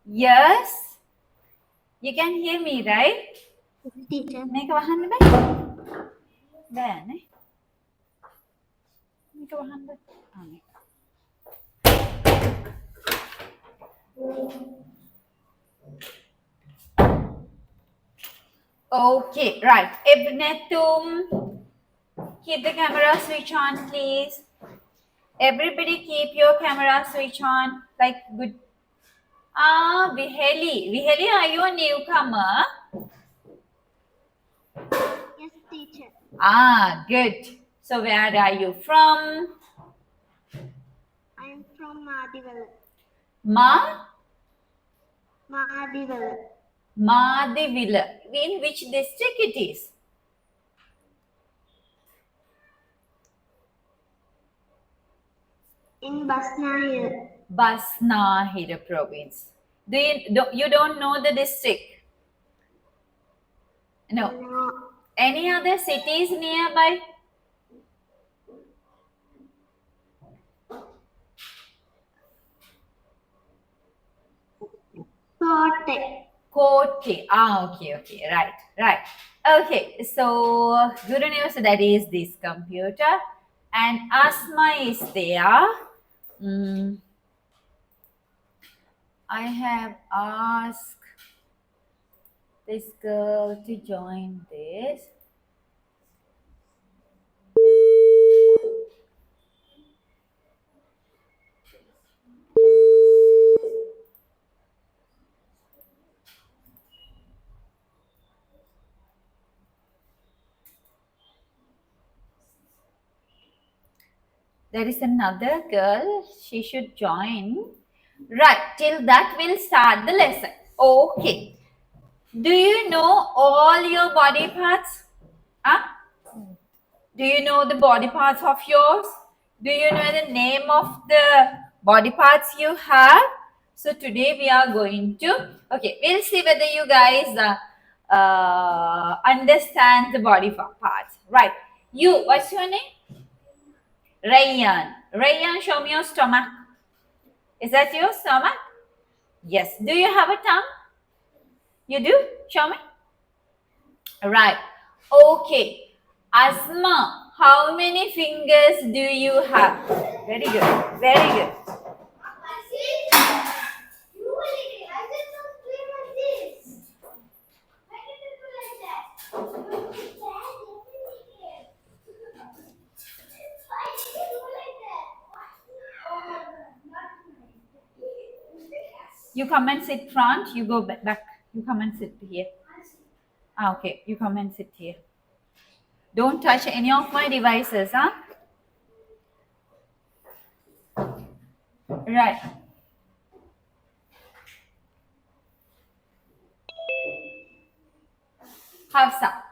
Yes? You can hear me, right? Teacher. Make a hand back. Then, make a hand back. Okay, right. Ibnetum, keep the camera switch on, please. Everybody keep your camera switch on. Like good. Viheli. Viheli, are you a newcomer? Yes, teacher. Good. So where are you from? I'm from Madivale. Ma? Madivale. Madivila. In which district it is? In Basnahir. Basnahira province. You don't know the district? No. No. Any other cities nearby? Kotte. Kotte. Okay. Right. Okay, so Guru News, that is this computer, and Asma is there. I have asked this girl to join this. There is another girl, she should join. Right, till that we'll start the lesson. Okay. Do you know all your body parts? Huh? Do you know the body parts of yours? Do you know the name of the body parts you have? So today we are going to, okay, we'll see whether you guys understand the body parts. Right. You, what's your name? Rayyan. Rayyan, show me your stomach. Is that your stomach? Yes. Do you have a tongue? You do? Show me. Right. Okay. Asma, how many fingers do you have? Very good. Very good. You come and sit front. You go back. You come and sit here. Okay. You come and sit here. Don't touch any of my devices, huh? Right. Hafsa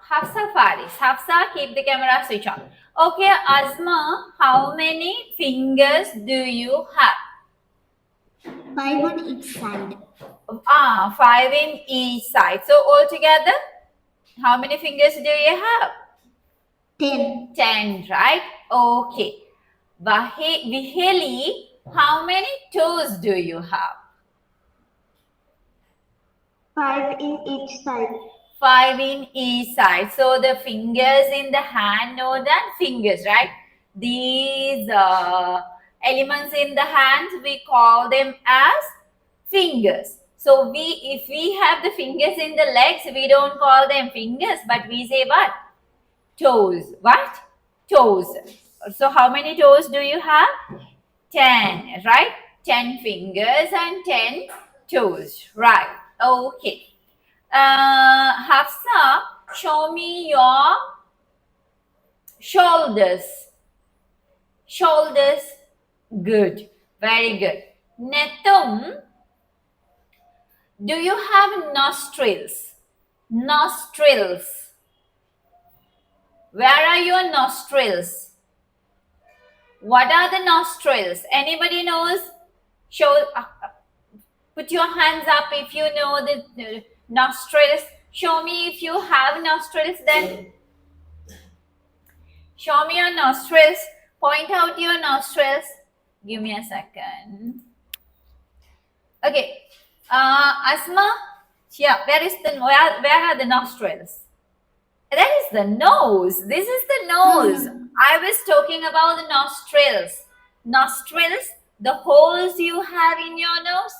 Faris. Hafsa, keep the camera switch on. Okay, Asma, how many fingers do you have? 5 on each side. 5 in each side. So altogether, how many fingers do you have? 10. 10, right? Okay. Viheli, how many toes do you have? 5 in each side. 5 in each side. So the fingers in the hand know that fingers, right? These elements in the hands, we call them as fingers. So if we have the fingers in the legs, we don't call them fingers, but we say what? Toes. What? Toes. So how many toes do you have? 10, right? 10 fingers and 10 toes, right? Okay. Hafsa, show me your shoulders. Shoulders. Good. Very good. Netum, do you have nostrils? Nostrils. Where are your nostrils? What are the nostrils? Anybody knows? Show. Put your hands up if you know the nostrils. Show me if you have nostrils then. Show me your nostrils. Point out your nostrils. Give me a second. Okay. Asma, yeah, where are the nostrils? That is the nose. This is the nose. I was talking about the nostrils. Nostrils, the holes you have in your nose,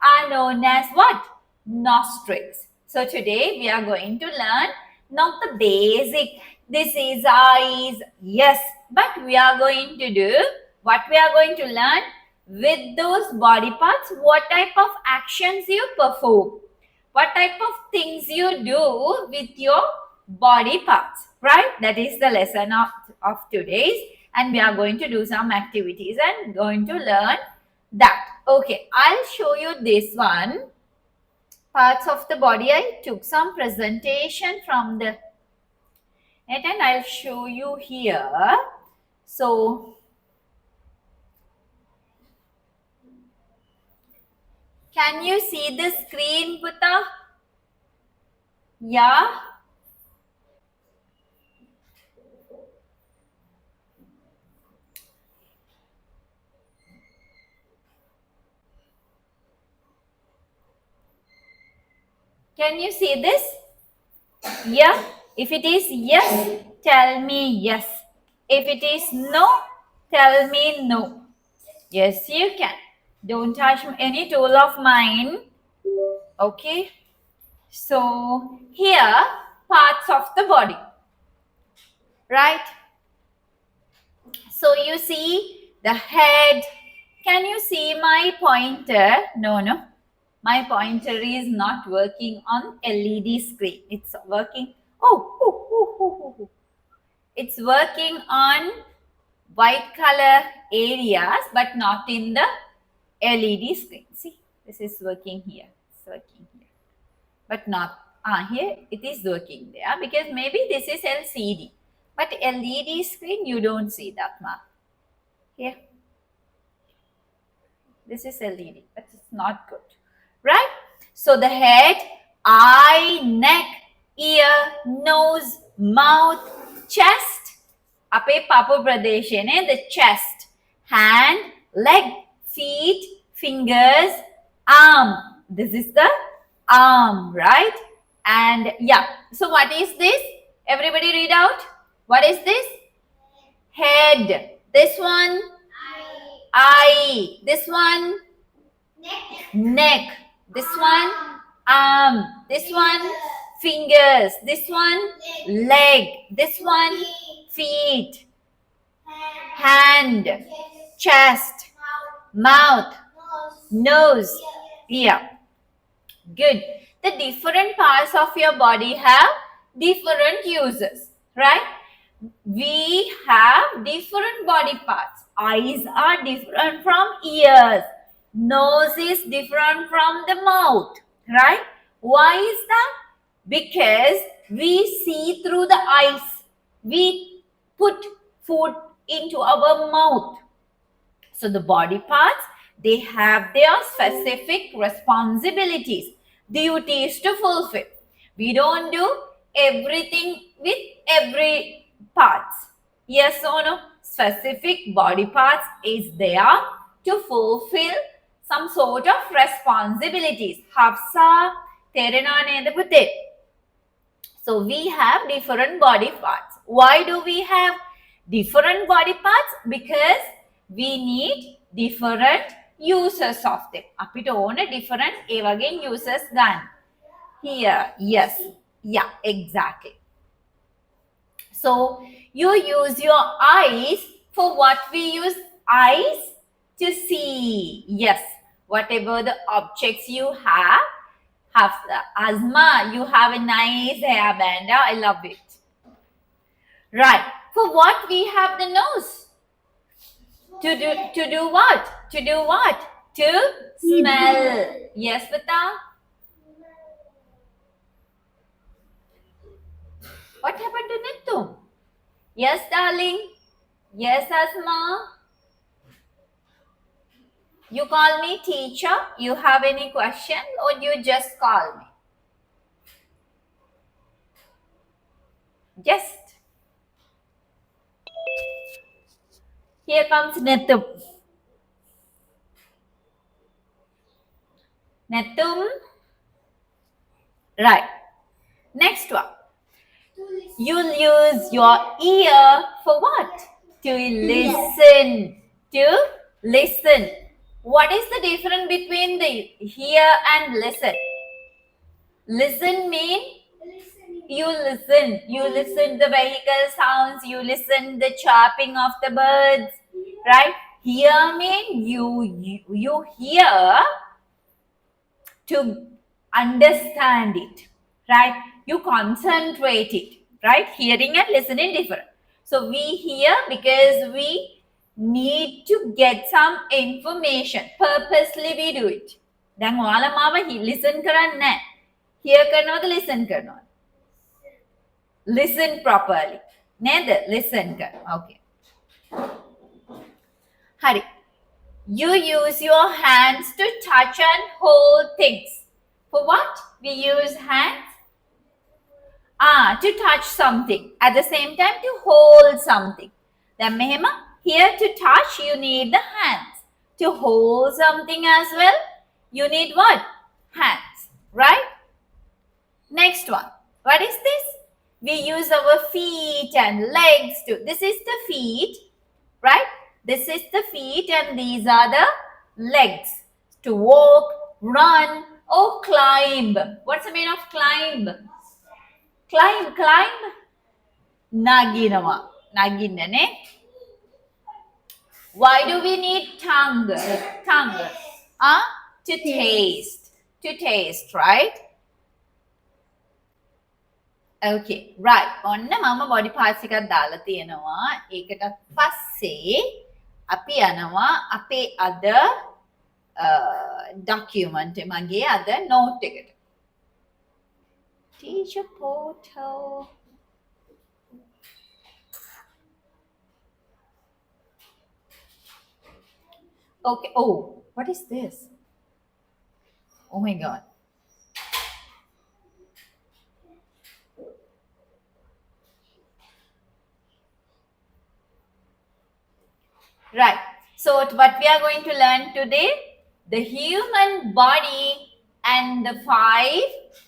are known as what? Nostrils. So today we are going to learn not the basic, this is eyes, yes, but we are going to do what we are going to learn with those body parts, what type of actions you perform, what type of things you do with your body parts, right? That is the lesson of today's, and we are going to do some activities and going to learn that. Okay, I'll show you this one. Parts of the body. I took some presentation from the net and I'll show you here. So, can you see the screen, Buta? Yeah? Can you see this? Yeah. If it is yes, tell me yes. If it is no, tell me no. Yes, you can. Don't touch any tool of mine. Okay. So here, parts of the body. Right? So you see the head. Can you see my pointer? No. My pointer is not working on LED screen. It's working. Oh. It's working on white color areas, but not in the LED screen. See, this is working here. It's working here, but not here. It is working there because maybe this is LCD, but LED screen you don't see that much. Here, this is LED, but it's not good, right? So the head, eye, neck, ear, nose, mouth, chest. Ape papu pradesh ne, the chest, hand, leg, feet, fingers, arm. This is the arm, right? And yeah, so what is this? Everybody read out. What is this? Head. This one? Eye. This one? Neck. This one? Arm. This one? Fingers. This one? Leg. This one? Feet. Hand. Chest. Mouth. Nose. Ear. Good. The different parts of your body have different uses, right? We have different body parts. Eyes are different from ears. Nose is different from the mouth, right? Why is that? Because we see through the eyes. We put food into our mouth. So the body parts, they have their specific responsibilities, duties to fulfill. We don't do everything with every parts. Yes or no? Specific body parts is there to fulfill some sort of responsibilities. Hafsa, Terena neda putte. So we have different body parts. Why do we have different body parts? Because we need different uses of them. අපිට ඕන different ඒ වගේ uses ගන්න. Here, yes. Yeah, exactly. So you use your eyes for what we use eyes to see. Yes, whatever the objects you have Asma, you have a nice hairband. I love it. Right. For what we have the nose? To do what? To do what? To smell. Yes, Bata? What happened to Nitum? Yes, darling. Yes, Asma. You call me teacher. You have any question or you just call me? Just. Here comes Nitum. Natum. Right. Next one. You'll use your ear for what? To listen. To listen. What is the difference between the hear and listen? Listen mean you listen the vehicle sounds, you listen the chirping of the birds, right? Hear mean you hear to understand it, right? You concentrate it, right? Hearing and listening different. So we hear because we need to get some information. Purposely we do it. දැන් ඔයාලා මාව listen කරන්නේ නැහැ. Hear කරනවද listen කරනවද? Listen properly. නේද? Listen කරනවා. Okay. හරි. You use your hands to touch and hold things. For what? We use hands to touch something. At the same time to hold something. Then මෙහෙම here to touch you need the hands. To hold something as well you need what? Hands. Right? Next one. What is this? We use our feet and legs to. This is the feet. Right? This is the feet and these are the legs. To walk, run or climb. What's the meaning of climb? Climb. Naginama. Naginane. Why do we need tongue? To taste. To taste, right? Okay, right. ඔන්න මම body parts එකක් දාලා තියෙනවා. ඒකටත් පස්සේ අපි යනවා අපේ අද document මගේ අද note එකට. Teacher portal. Okay. Oh, what is this? Oh my God. Right. So what we are going to learn today, the human body and the 5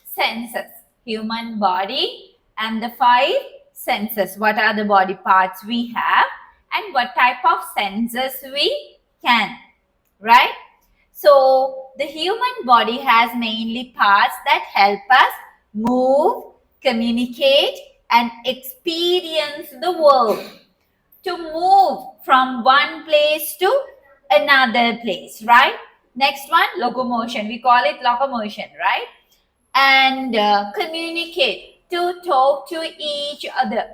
senses. Human body and the 5 senses. What are the body parts we have and what type of senses we can. Right? So the human body has mainly parts that help us move, communicate and experience the world. To move from one place to another place, right? Next one, locomotion. We call it locomotion, right? And communicate, to talk to each other,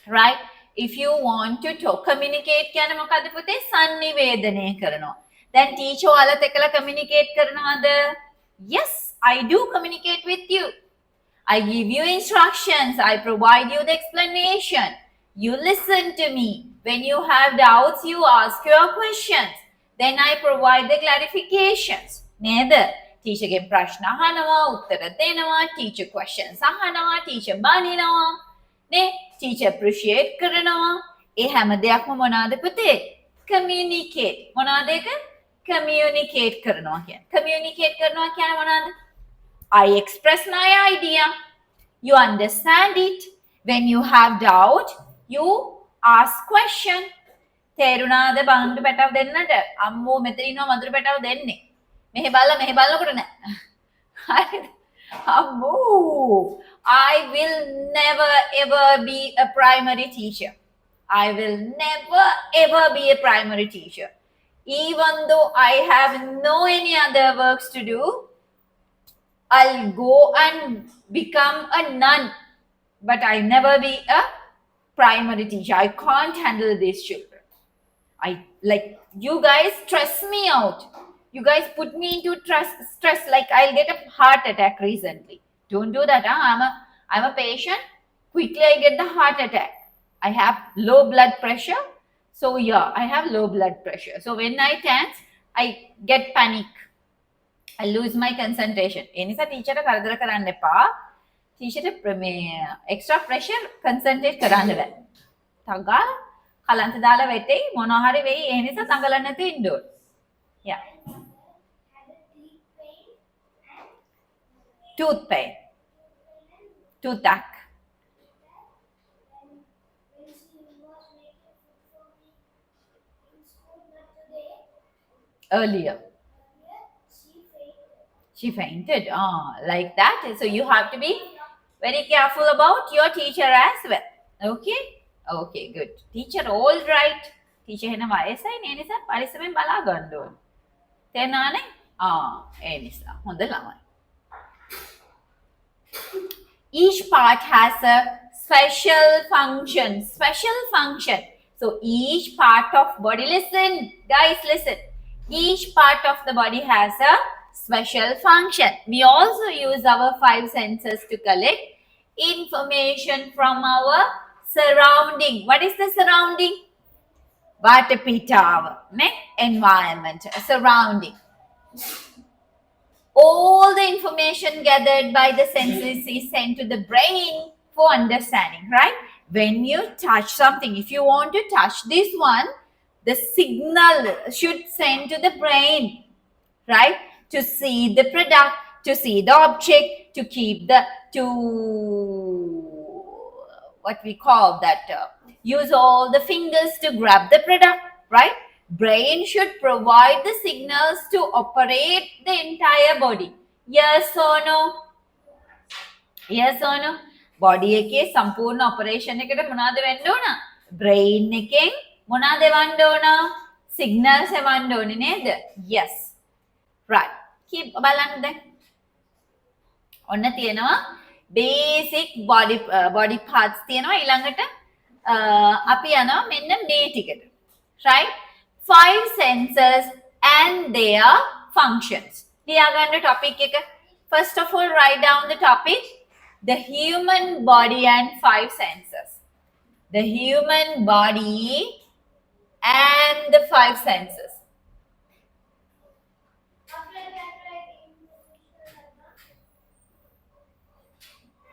right? If you want to talk, communicate කියන්නේ මොකද්ද පුතේ? sannivedanaya කරනවා. Then teacher ඔයාලත් එක්කලා communicate කරනවද? Yes, I do communicate with you. I give you instructions. I provide you the explanation. You listen to me. When you have doubts, you ask your questions. Then I provide the clarifications. නේද? Teacher ගෙන් ප්‍රශ්න අහනවා, උත්තර දෙනවා, teacher questions අහනවා, teacher බනිනවා. නේ? Teacher appreciate කරනවා. ඒ හැම දෙයක්ම මොනවාද පුතේ? Communicate. මොනවාද ඒක? Communicate කරනවා කියන්නේ. Communicate කරනවා කියන්නේ මොනවාද? I express my idea. You understand it. When you have doubt, you ask question. තේරුණාද බඳුරු පැටව දෙන්නට? අම්මෝ මෙතන ඉන්නවා වඳුරු පැටව දෙන්නේ. මෙහෙ බලනකොට නෑ. හරිද? අම්මෝ I will never ever be a primary teacher. I will never ever be a primary teacher. Even though I have no any other works to do, I'll go and become a nun. But I never be a primary teacher. I can't handle these children. You guys stress me out. You guys put me into stress like I'll get a heart attack recently. Don't do that. I'm a patient. Quickly I get the heart attack. I have low blood pressure. So yeah, I have low blood pressure. So when I tense, I get panic. I lose my concentration. ඒ නිසා ටීචර්ට කරදර කරන්න එපා. ටීචර්ට මේ extra pressure concentrate කරන්න බෑ. තගා කලන්ත දාලා වෙටෙයි මොනවා හරි වෙයි. ඒ නිසා තඟලන්න නැතුව ඉන්න ඕනේ. Yeah. Tooth pain. Toothache. Earlier. She fainted. Like that. So you have to be very careful about your teacher as well. Okay? Okay, good. Teacher, all right. Teacher හෙන වයසයි නේ නිසා පරිස්සමෙන් බලා ගන්න ඕනේ. තේරුණානේ? ඒ නිසා. හොඳ ළමයි. Each part has a special function. Special function. So each part of body, listen, guys, listen. Each part of the body has a special function. We also use our five senses to collect information from our surrounding. What is the surrounding? Vatapitaava, environment, surrounding. All the information gathered by the senses is sent to the brain for understanding, right? When you touch something, if you want to touch this one, the signal should send to the brain, right? To see the product, to see the object, to keep the, to what we call that, use all the fingers to grab the product, right? Brain should provide the signals to operate the entire body. Yes or no? Yes or no? Body එකේ සම්පූර්ණ operation එකට මොනවද වෙන්න ඕන? Brain එකෙන් මොනවද එවන්න ඕන? Signals එවන්න ඕනේ නේද? Yes. Right. Keep බලන්න දැන්. ඔන්න තියෙනවා basic body parts තියෙනවා ඊළඟට අපි යනවා මෙන්න මේ ටිකට. Right? 5 senses and their functions. ලියාගන්න topic එක. First of all, write down the topic. The human body and 5 senses. The human body and the 5 senses.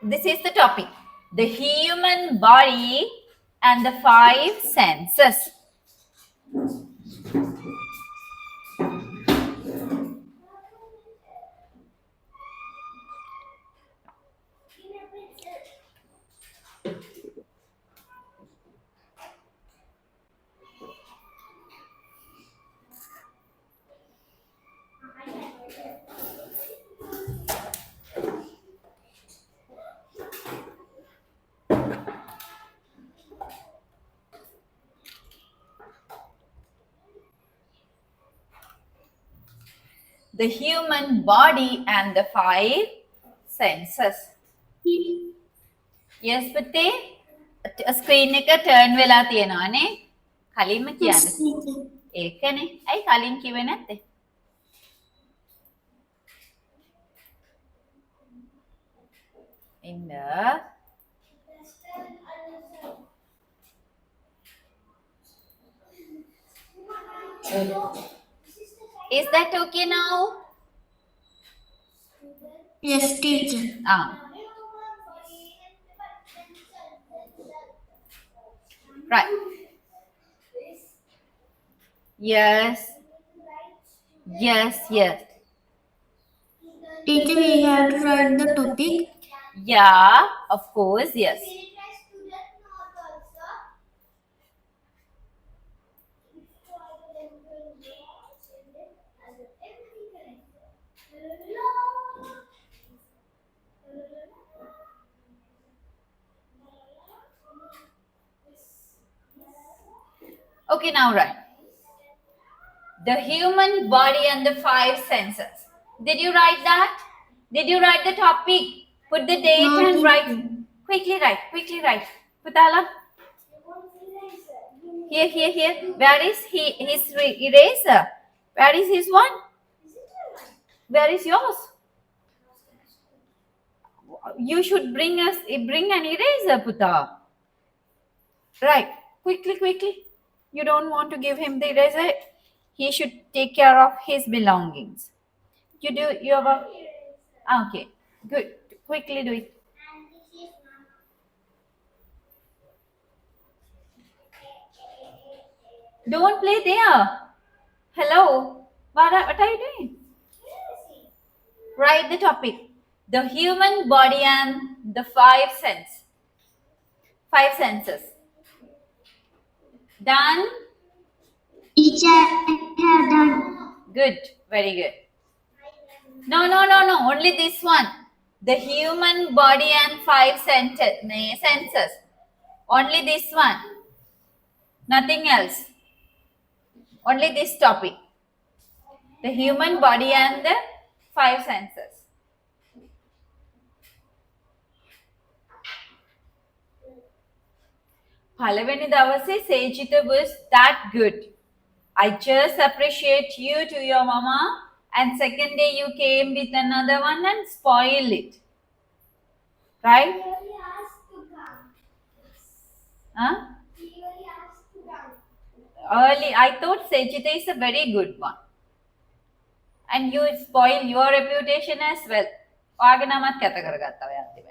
This is the topic. The human body and the 5 senses. The human body and the 5 senses. Yes, පුතේ. Screen එක turn වෙලා තියෙනවානේ. කලින්ම කියන්න. ඒකනේ. ඇයි කලින් කිව්වේ නැත්තේ? In the Is that okay now? Yes, teacher. Right. Yes. Yes, yes. Teacher, we have to write the topic. Yeah, of course, yes. Okay, now write. The human body and the 5 senses. Did you write that? Did you write the topic? Put the date No, and teacher. write. Quickly write. Quickly write. Putala. Here. Where is his eraser? Where is his one? Where is yours? You should bring an eraser, Puta. Right. Quickly. You don't want to give him the eraser. He should take care of his belongings. You do your work. Okay. Good. Quickly do it. Don't play there. Hello. What are you doing? Write the topic. The human body and the five senses. Done? Teacher, I have done. Good. Very good. No. Only this one. The human body and five senses. Only this one. Nothing else. Only this topic. The human body and the five senses. පළවෙනි දවසේ Sejita was that good. I just appreciate you to your mama, and second day you came with another one and spoiled it. Right? Huh? Early, I thought Sejita is a very good one. And you spoil your reputation as well. ඔයාගේ නමත් කැත කරගත්තා ඔය අන්තිමට.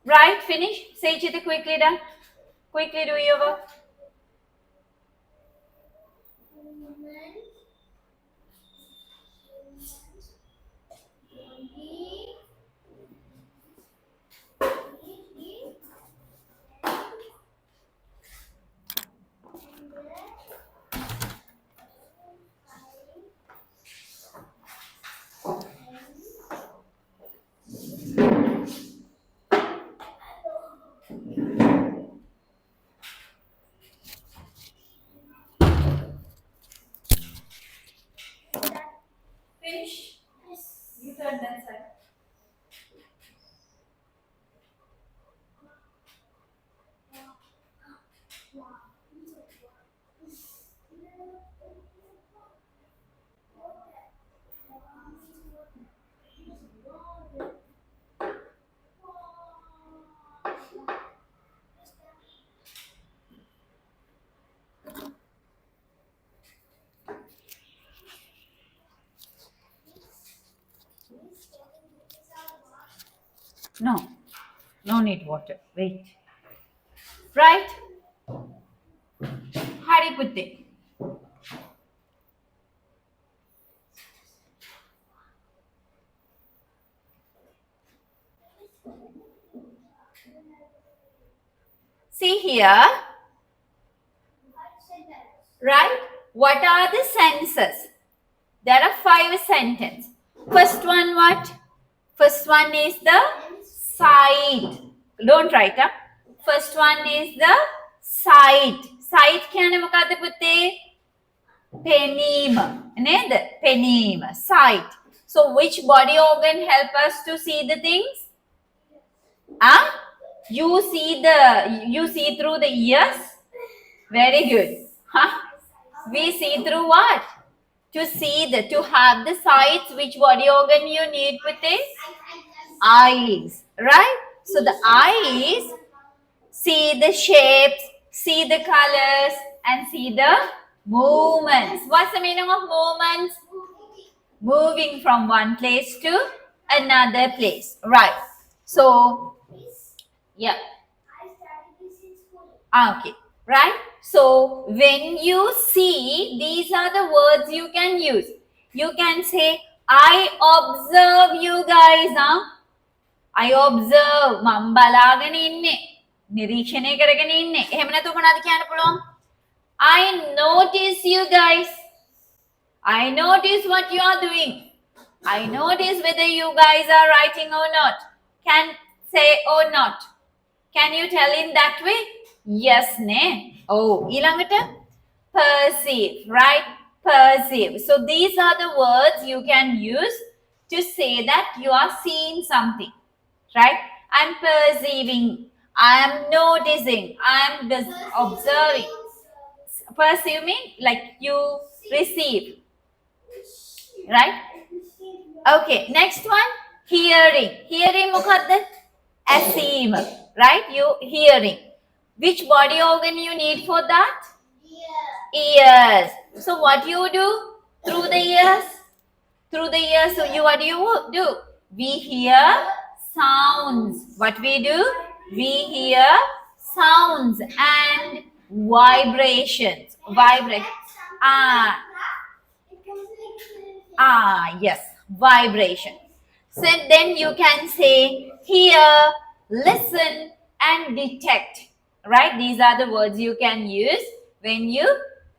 Right, finish. Sejita, quickly done. Quickly do your work. Finish. Yes. You turn that side. No need water. Wait. Right? Hari putte. See here. Right? What are the senses? There are 5 sentences. First one what? First one is the sight. Don't write, huh? First one is the sight. Sight කියන්නේ මොකද්ද පුතේ? පෙනීම. නේද? පෙනීම. Sight. So which body organ help us to see the things? Huh? You see through the ears? Very good. Huh? We see through what? To have the sights, which body organ you need with it? Eyes, right? So the eyes see the shapes, see the colors, and see the movements. What's the meaning of movements? Moving from one place to another place, right? So, yeah. Okay, right? So, when you see, these are the words you can use. You can say, I observe you guys, huh? I observe. මම බලාගෙන ඉන්නේ. නිරීක්ෂණය කරගෙන ඉන්නේ. එහෙම නැතුව මොනවද කියන්න පුළුවන්? I notice you guys. I notice what you are doing. I notice whether you guys are writing or not. Can say or not. Can you tell in that way? Yes, ne. Oh, ඊළඟට perceive, right? Perceive. So these are the words you can use to say that you are seeing something, right? I'm perceiving. I'm noticing. I'm observing. Perceive means like you receive, right? Okay, next one, hearing. Hearing මොකද්ද? ඇසීම, right? You hearing. Which body organ you need for that? Ears. So what you do through the ears? Through the ears, so what do? We hear sounds. What we do? We hear sounds and vibrations. Yes. vibration. So then you can say hear, listen, and detect. Right? These are the words you can use when you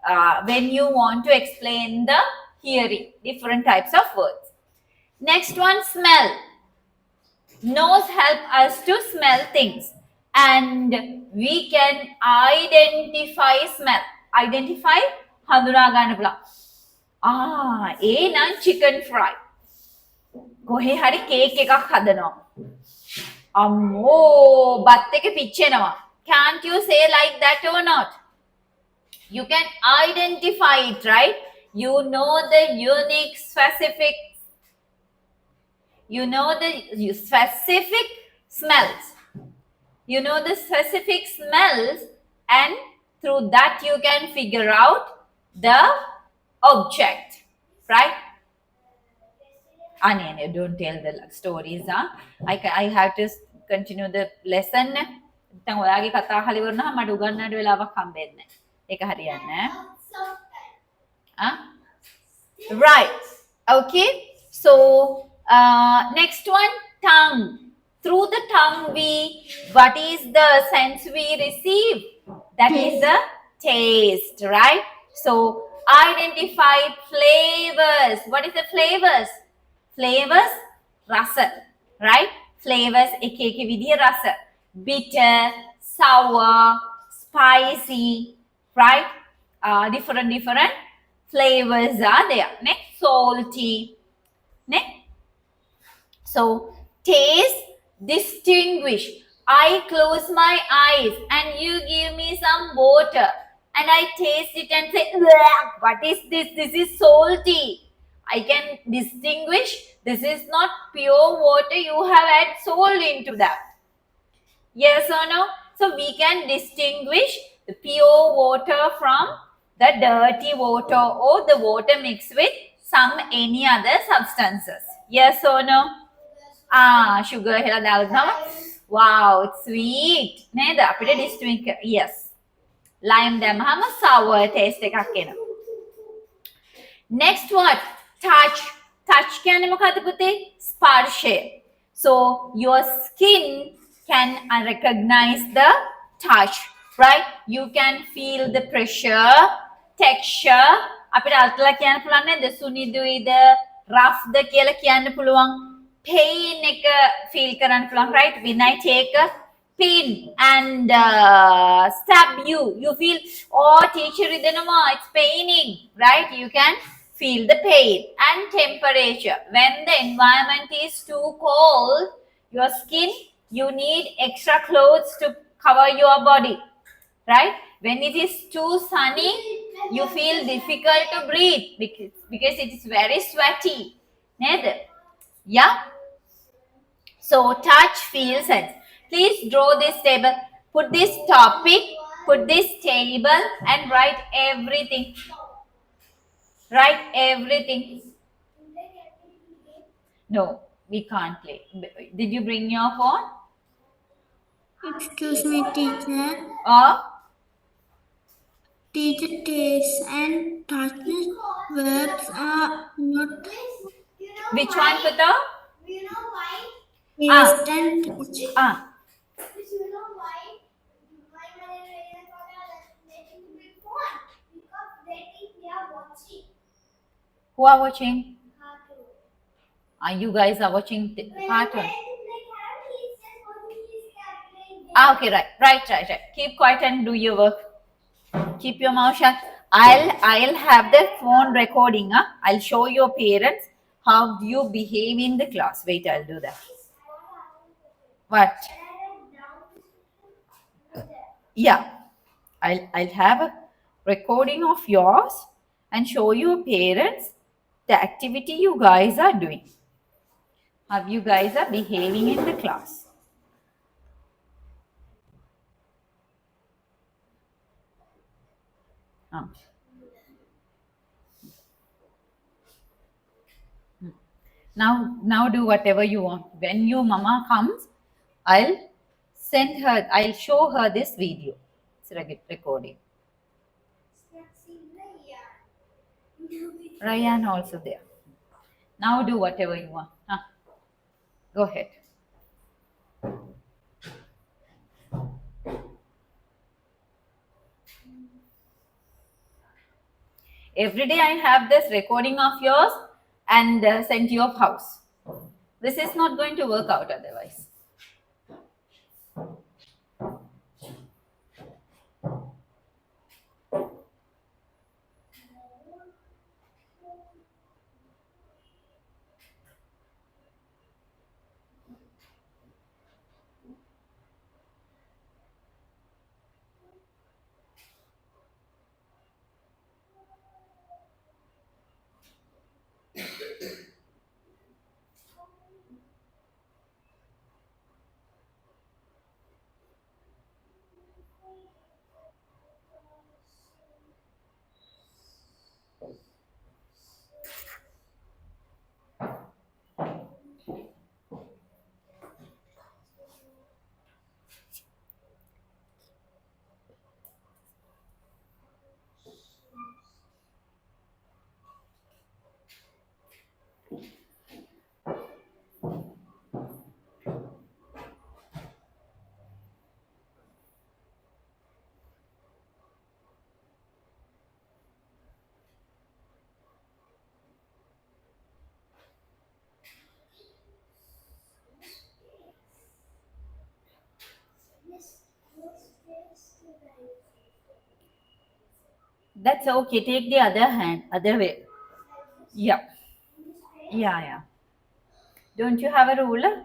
want to explain the hearing. Different types of words. Next one, smell. Nose help us to smell things, and we can identify smell. Identify හඳුනා ගන්න පුළුවන්. ඒ නම් chicken fry. කොහේ හරි cake එකක් හදනවා. අම්මෝ බත් එක පිච්චෙනවා. Can't you say like that or not? You can identify it, right? You know the unique specific specific smells. You know the specific smells, and through that you can figure out the object, right? Anya, don't tell the stories. I have to continue the lesson. දැන් ඔයාගේ කතා අහලා ඉවරනහම මට උගන්නන්න වෙලාවක් හම්බෙන්නේ නැහැ. ඒක හරියන්නේ නැහැ. Right. Okay. So next one, tongue. Through the tongue what is the sense we receive? That is the taste, right? So identify flavors. What is the flavors? Flavors, rasa, right? Flavors එක එක විදිය රස. Bitter, sour, spicy, right? Different flavors are there. Next, salty. Next. So, taste, distinguish. I close my eyes and you give me some water and I taste it and say, what is this? This is salty. I can distinguish this is not pure water. You have added salt into that. Yes or no? So, we can distinguish the pure water from the dirty water or the water mixed with any other substances. Yes or no? Sugar හෙලා දාලා wow, it's sweet නේද අපිට distinguish. Yes, lime දැම්මහම sour taste එකක් එනවා. Next what? Touch. Touch කියන්නේ මොකද්ද පුතේ? ස්පර්ශය. So your skin can recognize the touch, right? You can feel the pressure, texture. අපිට අල්ලලා කියන්න පුළුවන් නේද? සුනිදුයිද, rough ද කියලා කියන්න පුළුවන්. Pain එක feel කරන්න පුළුවන්, right? When I take a pin and stab you, you feel, oh teacher ridanawa, it's paining, right? You can feel the pain. And temperature. When the environment is too cold, your skin, you need extra clothes to cover your body, right? When it is too sunny, you feel difficult to breathe because it is very sweaty. Nether. Yeah? So touch, feel, sense. Please draw this table. Put this topic, put this table and write everything. Write everything. No, we can't play. Did you bring your phone? Excuse me, teacher. Teacher, taste and touch verbs are not. Which one, Pata? You know why? Taste and touch. You know why? My mother letting me phone because they are watching. Who are watching? You guys are watching cartoon. Okay, right. Keep quiet and do your work. Keep your mouth shut. I'll have the phone recording. I'll show your parents how you behave in the class. Wait, I'll do that. What? Yeah, I'll have a recording of yours and show your parents the activity you guys are doing. How you guys are behaving in the class. Now do whatever you want. When your mama comes, I'll show her this video. It's a recording. Ryan also there. Now do whatever you want. Go ahead. Every day I have this recording of yours and send to your house. This is not going to work out otherwise. That's okay. Take the other hand, other way. Yeah. Yeah. Don't you have a ruler?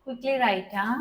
Quickly write, huh?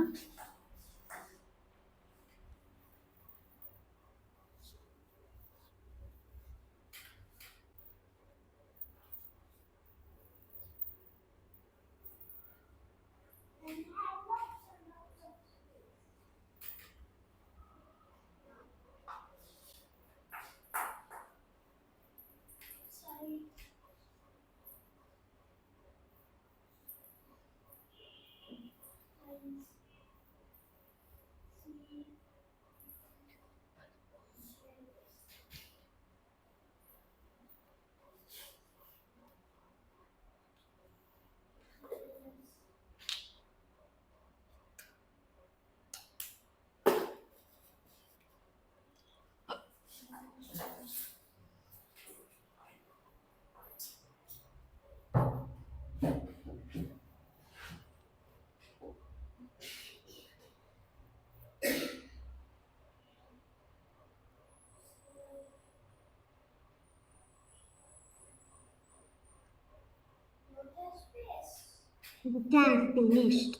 Done. Finished.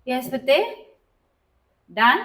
Yes, Vite? Done?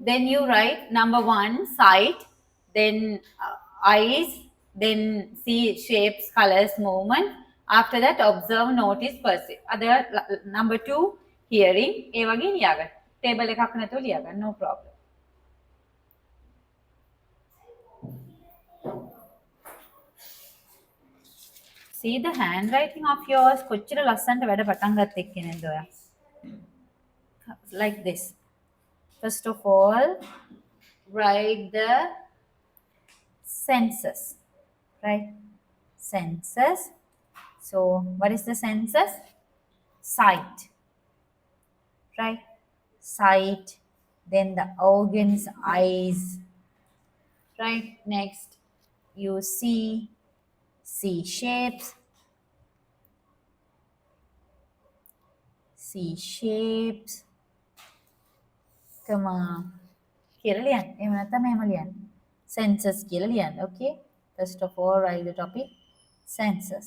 Then you write number 1, sight, then eyes, then see shapes, colors, movement. After that, observe, notice, perceive. Other number 2, hearing. ඒ වගේ ලියාගන්න. Table එකක් නැතුව ලියාගන්න. No problem. See the handwriting of yours. කොච්චර ලස්සනට වැඩ පටන් ගත්ත එක්කෙනෙක්ද ඔයා. Like this. First of all, write the senses, right? Senses. So, what is the senses? Sight, right? Sight. Then the organs, eyes, right? Next, you see shapes, Come on. කියලා ලියන්න. එහෙම නැත්නම් එහෙම ලියන්න. Senses කියලා ලියන්න. Okay? First of all, write the topic senses.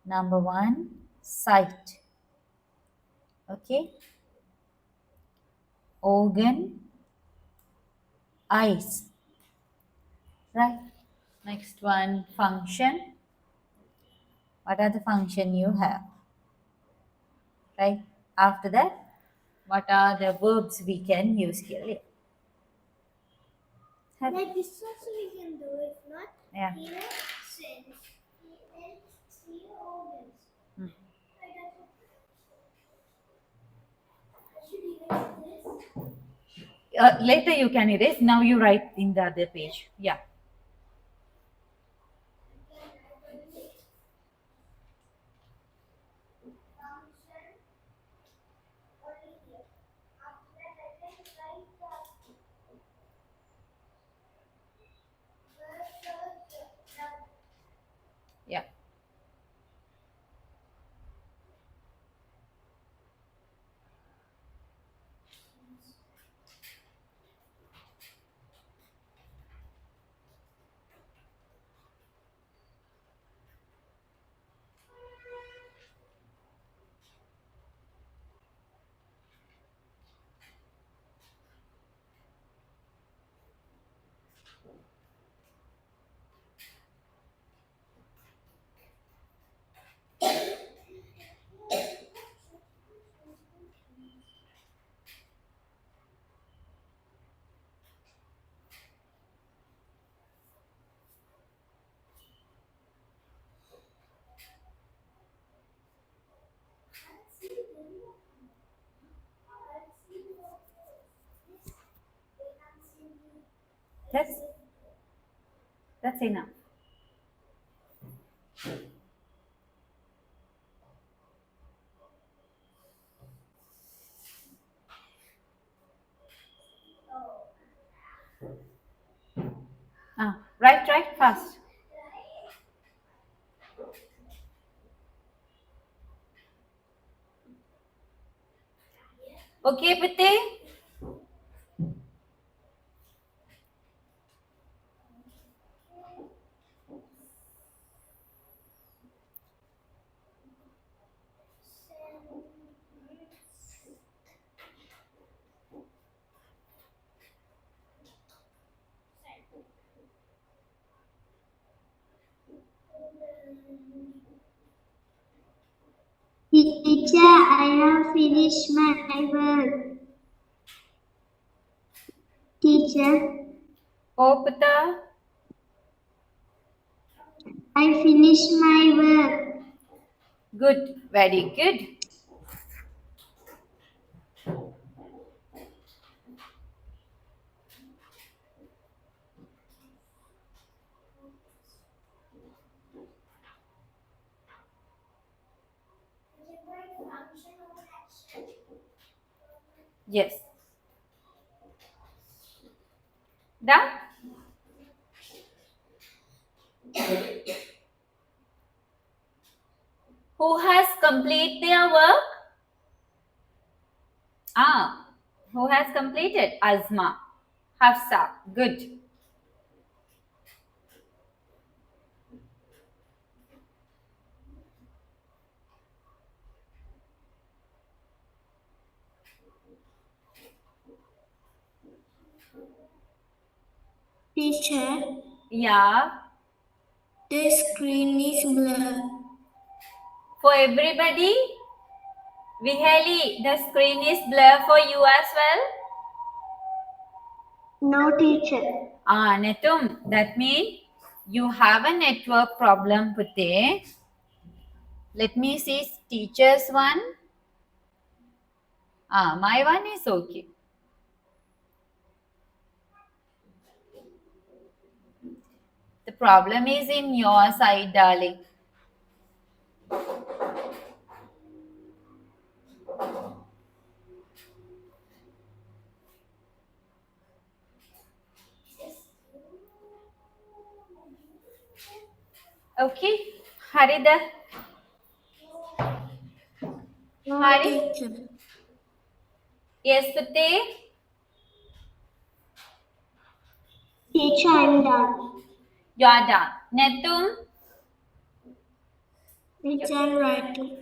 Number 1, sight. Okay? Organ, eyes. Right? Next one, function. What are the function you have? Right? After that, what are the verbs we can use here? Like this also we can do. If not, Yeah. here, sense. And see organs. Hmm. Should we erase this? Later you can erase. Now you write in the other page. Yeah. Function. Only here. After that, I can write the Yeah. That's enough. Write fast. Okay, Pite? Teacher, I have finished my work. Teacher, Oh, Pita. I finished my work. Good. Very good. Yes. Done? Who has completed their work? Who has completed? Azma. Hafsa. Good. Teacher, Yeah. the screen is blurred. For everybody, Vihali, the screen is blur for you as well? No, teacher. Netum, that means you have a network problem, Pute. Let me see teacher's one. My one is okay. The problem is in your side, darling. Okay, Harida. No, Hari? teacher. Yes, Pute. Teacher, I'm done. You are done. Netum. Teacher, I'm writing.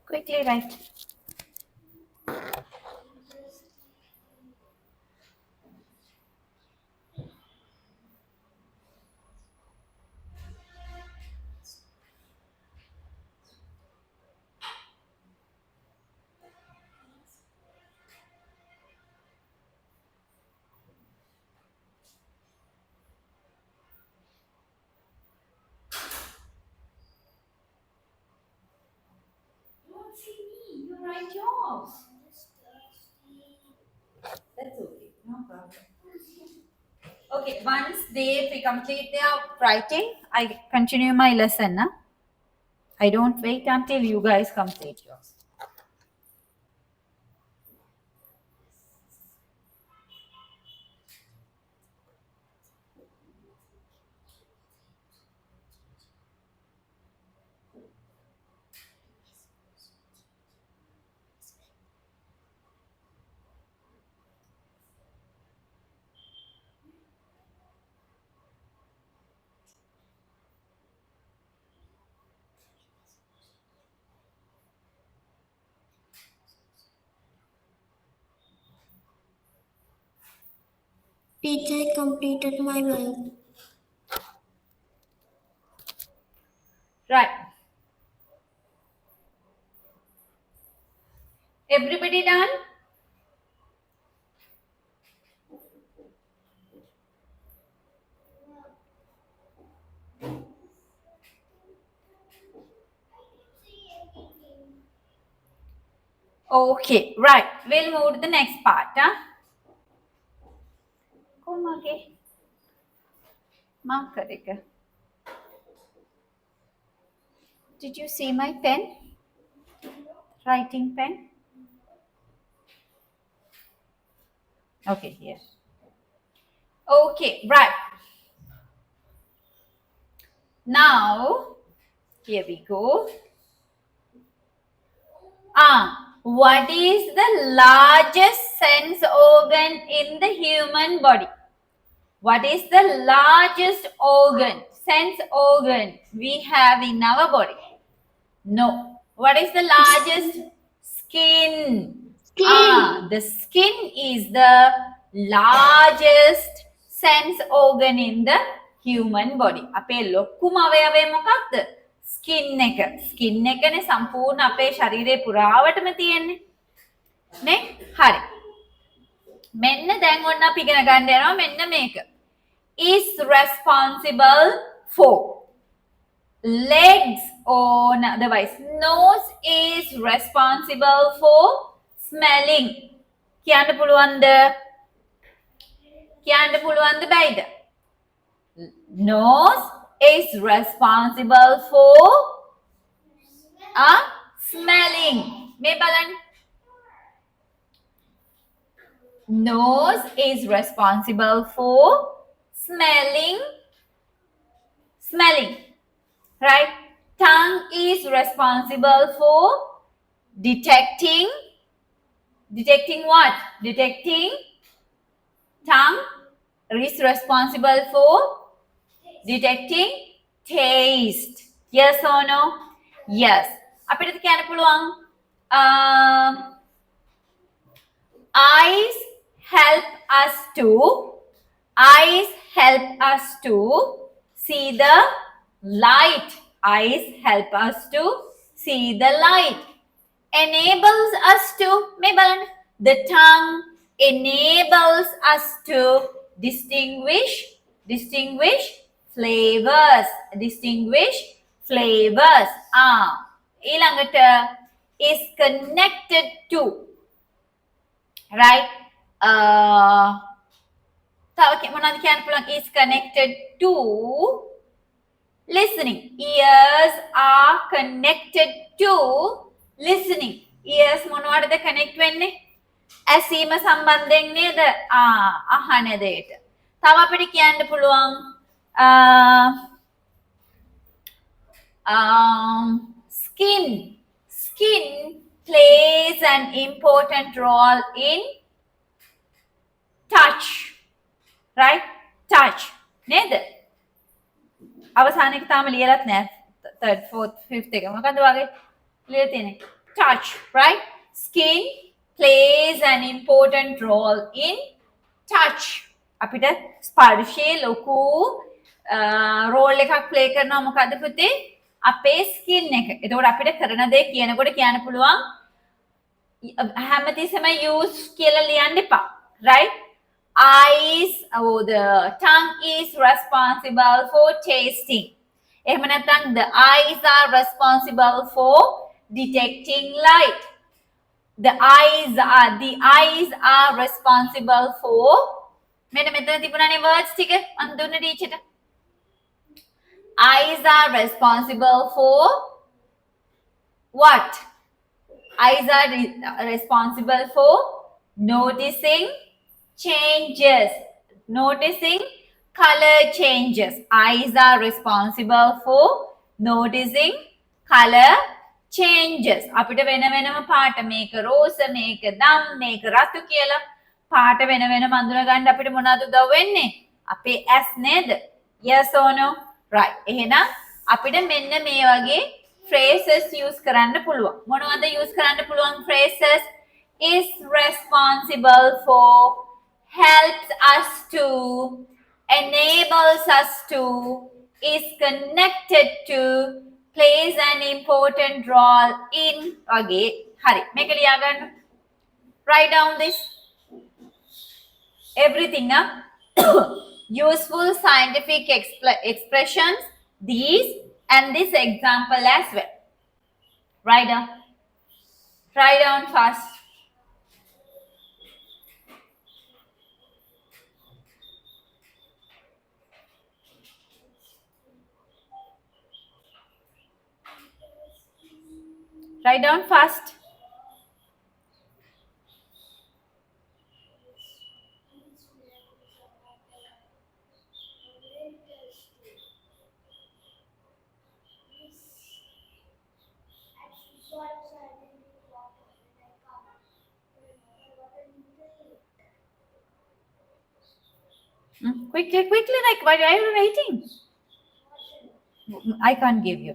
Quickly write. Don't see me. You write yours. That's okay. No problem. Okay, once they complete their writing, I continue my lesson. Nah? I don't wait until you guys complete yours. Teacher, I completed my work. Right. Everybody done? Okay, right. We'll move to the next part. Come again. Mark karega. Did you see my pen? Writing pen? Okay, here. Okay, right. Now, here we go. What is the largest sense organ in the human body? What is the largest organ, sense organ we have in our body? No. What is the largest? Skin. Skin. The skin is the largest sense organ in the human body. අපේ ලොකුම අවයවය මොකක්ද? Skin එක. Skin එකනේ සම්පූර්ණ අපේ ශරීරය පුරාවටම තියෙන්නේ. නේ? හරි. මෙන්න දැන් ඔන්න අපි ඉගෙන ගන්න යනවා මෙන්න මේක. Is responsible for. legs on otherwise. Nose is responsible for smelling. කියන්න පුළුවන්ද? කියන්න පුළුවන්ද බැයිද? Nose is responsible for smelling. මේ බලන්න. Nose is responsible for smelling. Right? Tongue is responsible for detecting what? Detecting. Tongue is responsible for detecting taste. Yes or no? Yes. අපිට කියන්න පුළුවන් eyes help us to see the light. Eyes help us to see the light. Enables us to, the tongue enables us to distinguish flavors. ඊළඟට is connected to, right? තව මොනවද කියන්න පුළුවන්? is connected to listening. Ears are connected to listening. Ears මොනවටද connect වෙන්නේ? ඇසීම සම්බන්ධයෙන් නේද? අහන දෙයට. තව අපිට කියන්න පුළුවන් skin plays an important role in touch. Right? Touch. නේද? අවසානයේ තාම ලියලත් නෑ. 3rd 4th 5th එක මොකද්ද වගේ ලියලා තියෙන්නේ? Touch. Right? Skin plays an important role in touch. අපිට ස්පර්ශයේ ලොකු රෝල් එකක් ප්ලේ කරනවා මොකද්ද පුතේ? අපේ ස්කින් එක. එතකොට අපිට කරන දේ කියනකොට කියන්න පුළුවන් හැමතිස්සෙම use කියලා ලියන්න එපා. Right? Eyes, the tongue is responsible for tasting. එහෙම නැත්නම් the eyes are responsible for detecting light. The eyes are responsible for මෙන්න මෙතන තිබුණානේ words ටික මම දුන්න ටීචර්ට. Eyes are responsible for what? Eyes are responsible for noticing changes, noticing color changes. Eyes are responsible for noticing color changes. අපිට වෙන වෙනම පාට මේක රෝස මේක දම් මේක රතු කියලා පාට වෙන වෙනම අඳුන ගන්න අපිට මොනවද උදව් වෙන්නේ? අපේ ඇස් නේද? Yes or no? Right. එහෙනම් අපිට මෙන්න මේ වගේ phrases use කරන්න පුළුවන්. මොනවද use කරන්න පුළුවන් phrases? Is responsible for, helps us to, enables us to, is connected to, plays an important role in. වගේ හරි මේක ලියා ගන්න. Write down this everything up. Useful scientific expressions, these and this example as well. Write down fast. Write down fast. Quickly, like, why are you writing? I can't give you.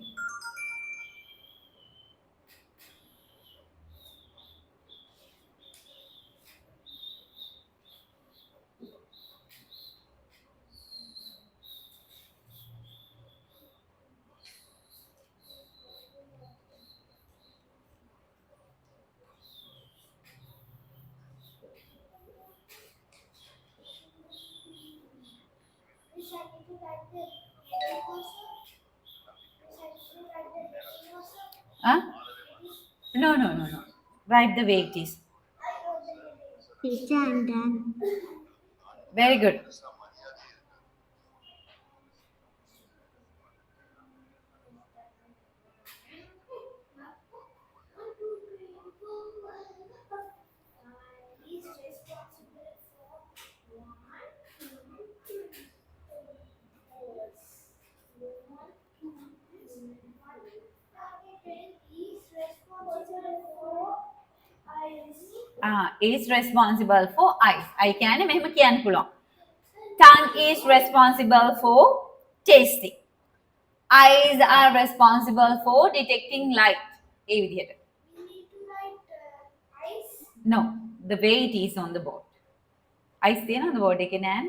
Huh? No, no, no, no. Write the way it is. Teacher, I'm done. Very good. Is responsible for eyes. I කියන්නේ මෙහෙම කියන්න පුළුවන්. Tongue is responsible for tasting. Eyes are responsible for detecting light. ඒ විදිහට. No, the way it is on the board. Eyes තියෙනවද board එකේ නෑ?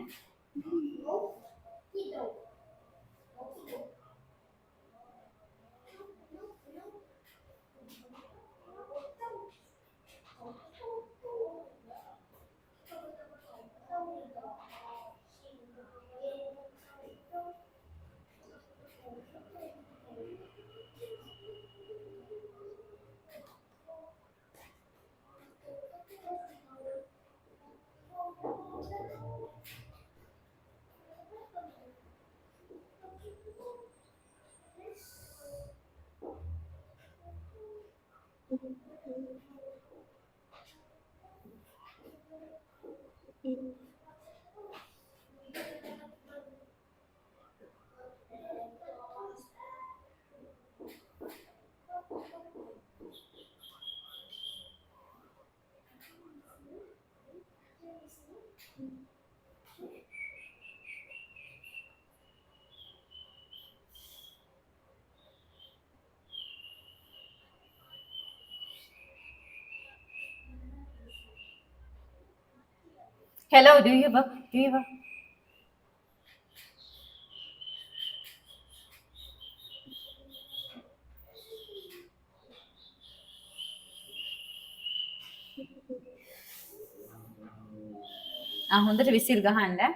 Hello, do you work? Do you work? හොඳට whistle ගහන්න.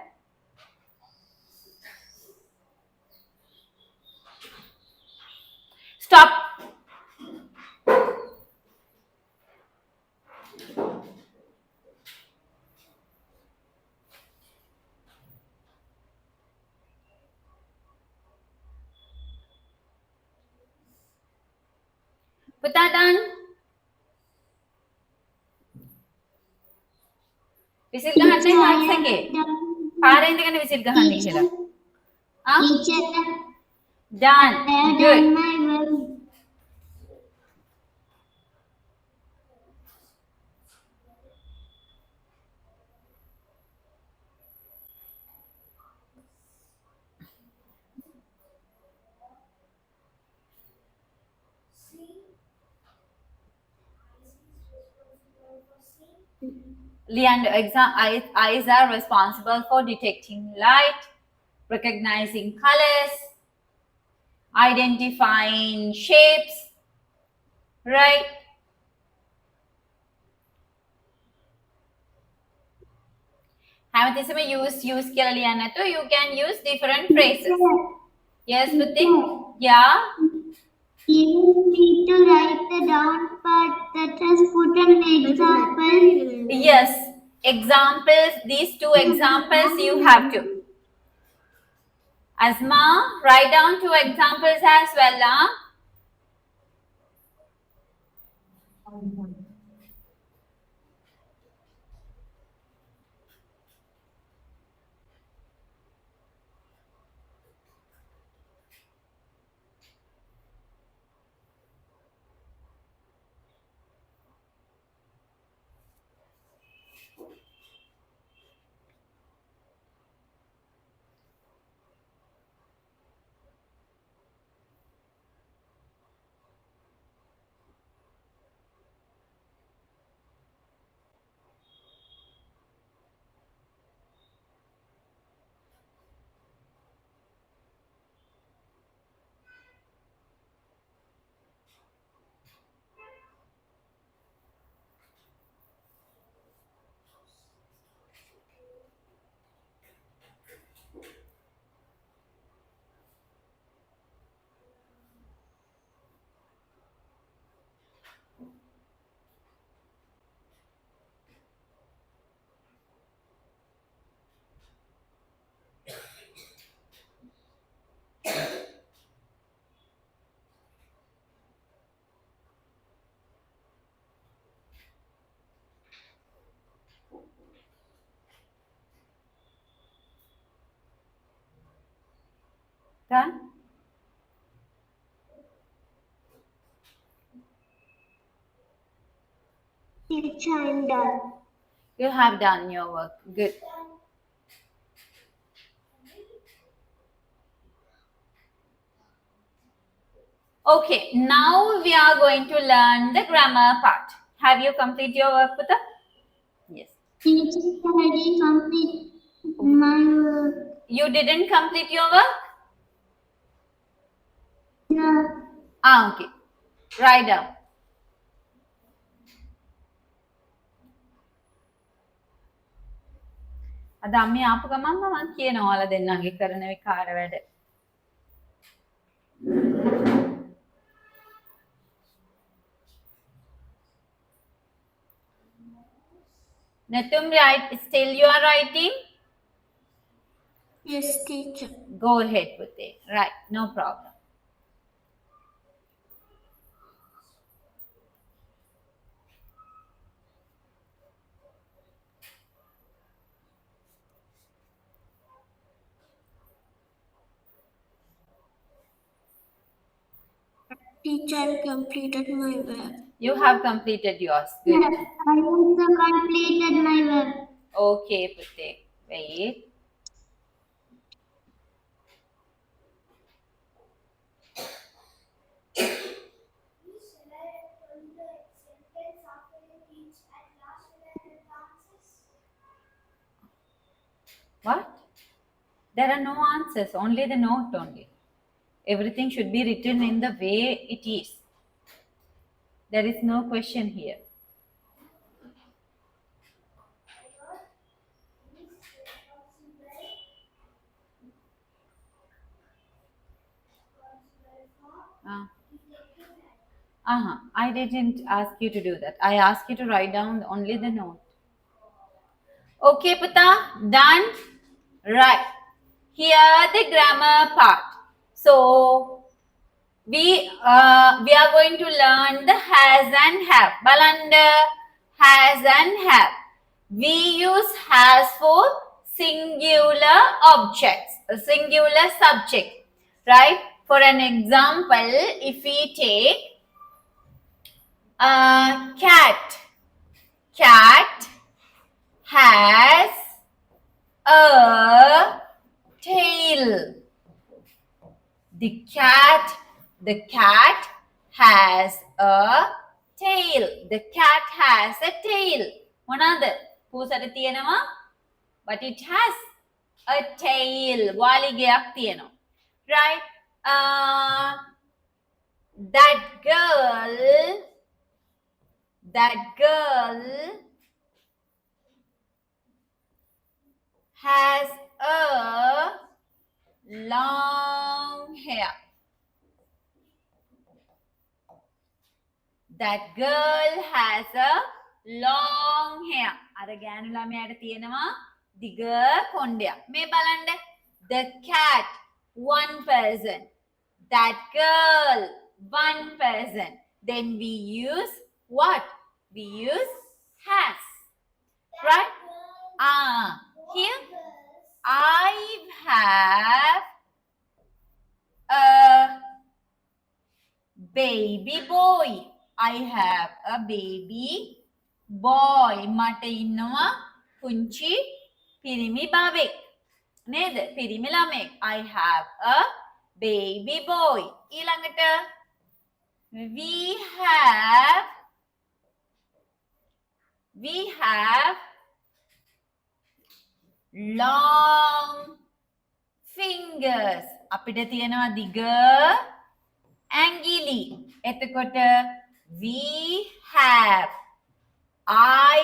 Stop. පුතා done. විසිල් ගහන්නේ Marx එකේ. පාරේ ඉඳගෙන විසිල් ගහන්නේ කියලා. Teacher, Done. I have Good. done my work. Leander, eyes are responsible for detecting light, recognizing colors, identifying shapes, right? හැමතිස්සෙම use කියලා ලියන්න නැතුව you can use different phrases. Yes, Puti? Yeah? You need to write the down part that has put an example. Yes. Examples, these two examples you have to. Asma, write down two examples as well. Huh? teacher, I'm done. You have done your work. Good. Okay, now we are going to learn the grammar part. Have you completed your work, Puta? Yes. Teacher, I didn't complete my work. You didn't complete your work? No. Okay. Write down. අද අම්මේ ආපු ගමන් මම කියනවා ඔයාලා දෙන්නගේ කරන විකාර වැඩ. Netum, right? Still you are writing? Yes, teacher. Go ahead with it. Right, no problem. Teacher, I completed my work. You have completed yours. Good. Yes, I also completed my work. Okay, Pute. Wait. What? There are no answers, only the note only. Everything should be written in the way it is. There is no question here. I didn't ask you to do that. I asked you to write down only the note. Okay, Puta, done. Right. Here the grammar part. So we are going to learn the has and have. Balanda, has and have. We use has for singular objects, a singular subject, right? For an example, if we take cat. Cat has a tail. The cat has a tail. The cat has a tail. මොනවාද? පූසට තියෙනවා. But it has a tail. වාලිගයක් තියෙනවා. Right? That girl has a long hair. That girl has a long hair. අර ගෑනු ළමයාට තියෙනවා දිග කොණ්ඩයක්. මේ බලන්න. The cat, one person. That girl, one person. Then we use what? We use has. Right? Here I have a baby boy. I have a baby boy. මට ඉන්නවා පුංචි පිරිමි බවෙක්. නේද? පිරිමි ළමෙක්. I have a baby boy. ඊළඟට we have long fingers. අපිට තියෙනවා දිග ඇඟිලි. එතකොට we have, I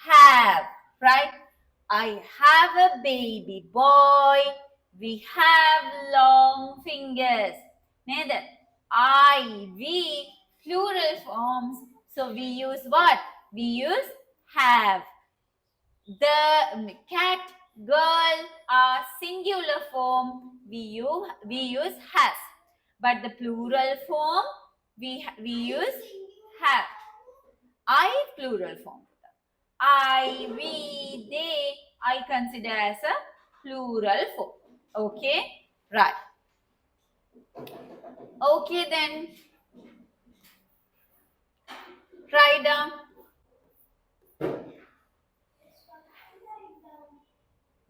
have, right? I have a baby boy. We have long fingers. නේද? I, we, plural forms. So we use what? We use have. The cat, girl are singular form. We use has. But the plural form we use have. I plural form. I, we, they, I consider as a plural form. Okay? Right. Okay then. Write down.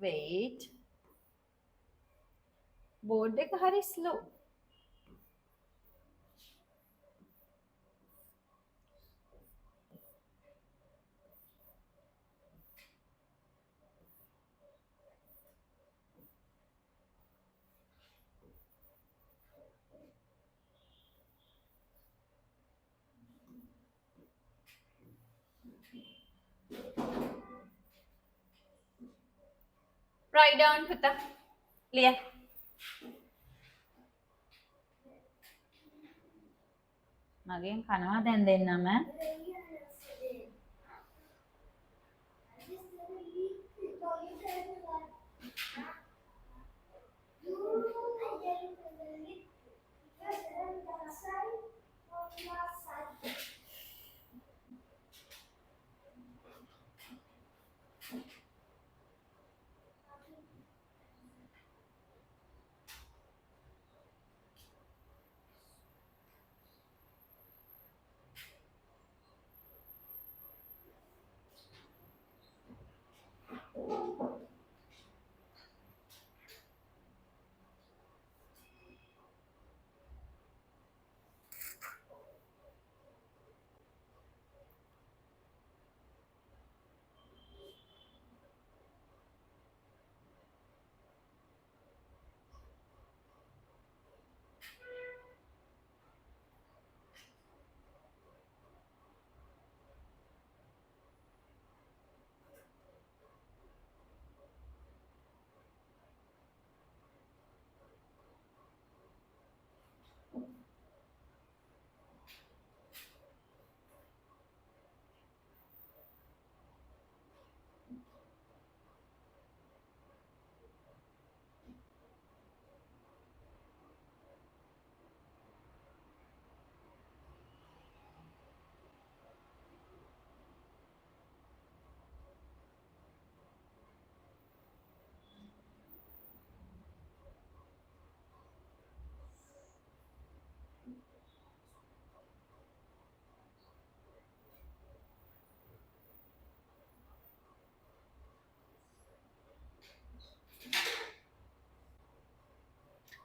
Wait. Board එක හරි slow. Write down පුතා. ලිය. මගෙන් කනවා දැන් දෙන්නම.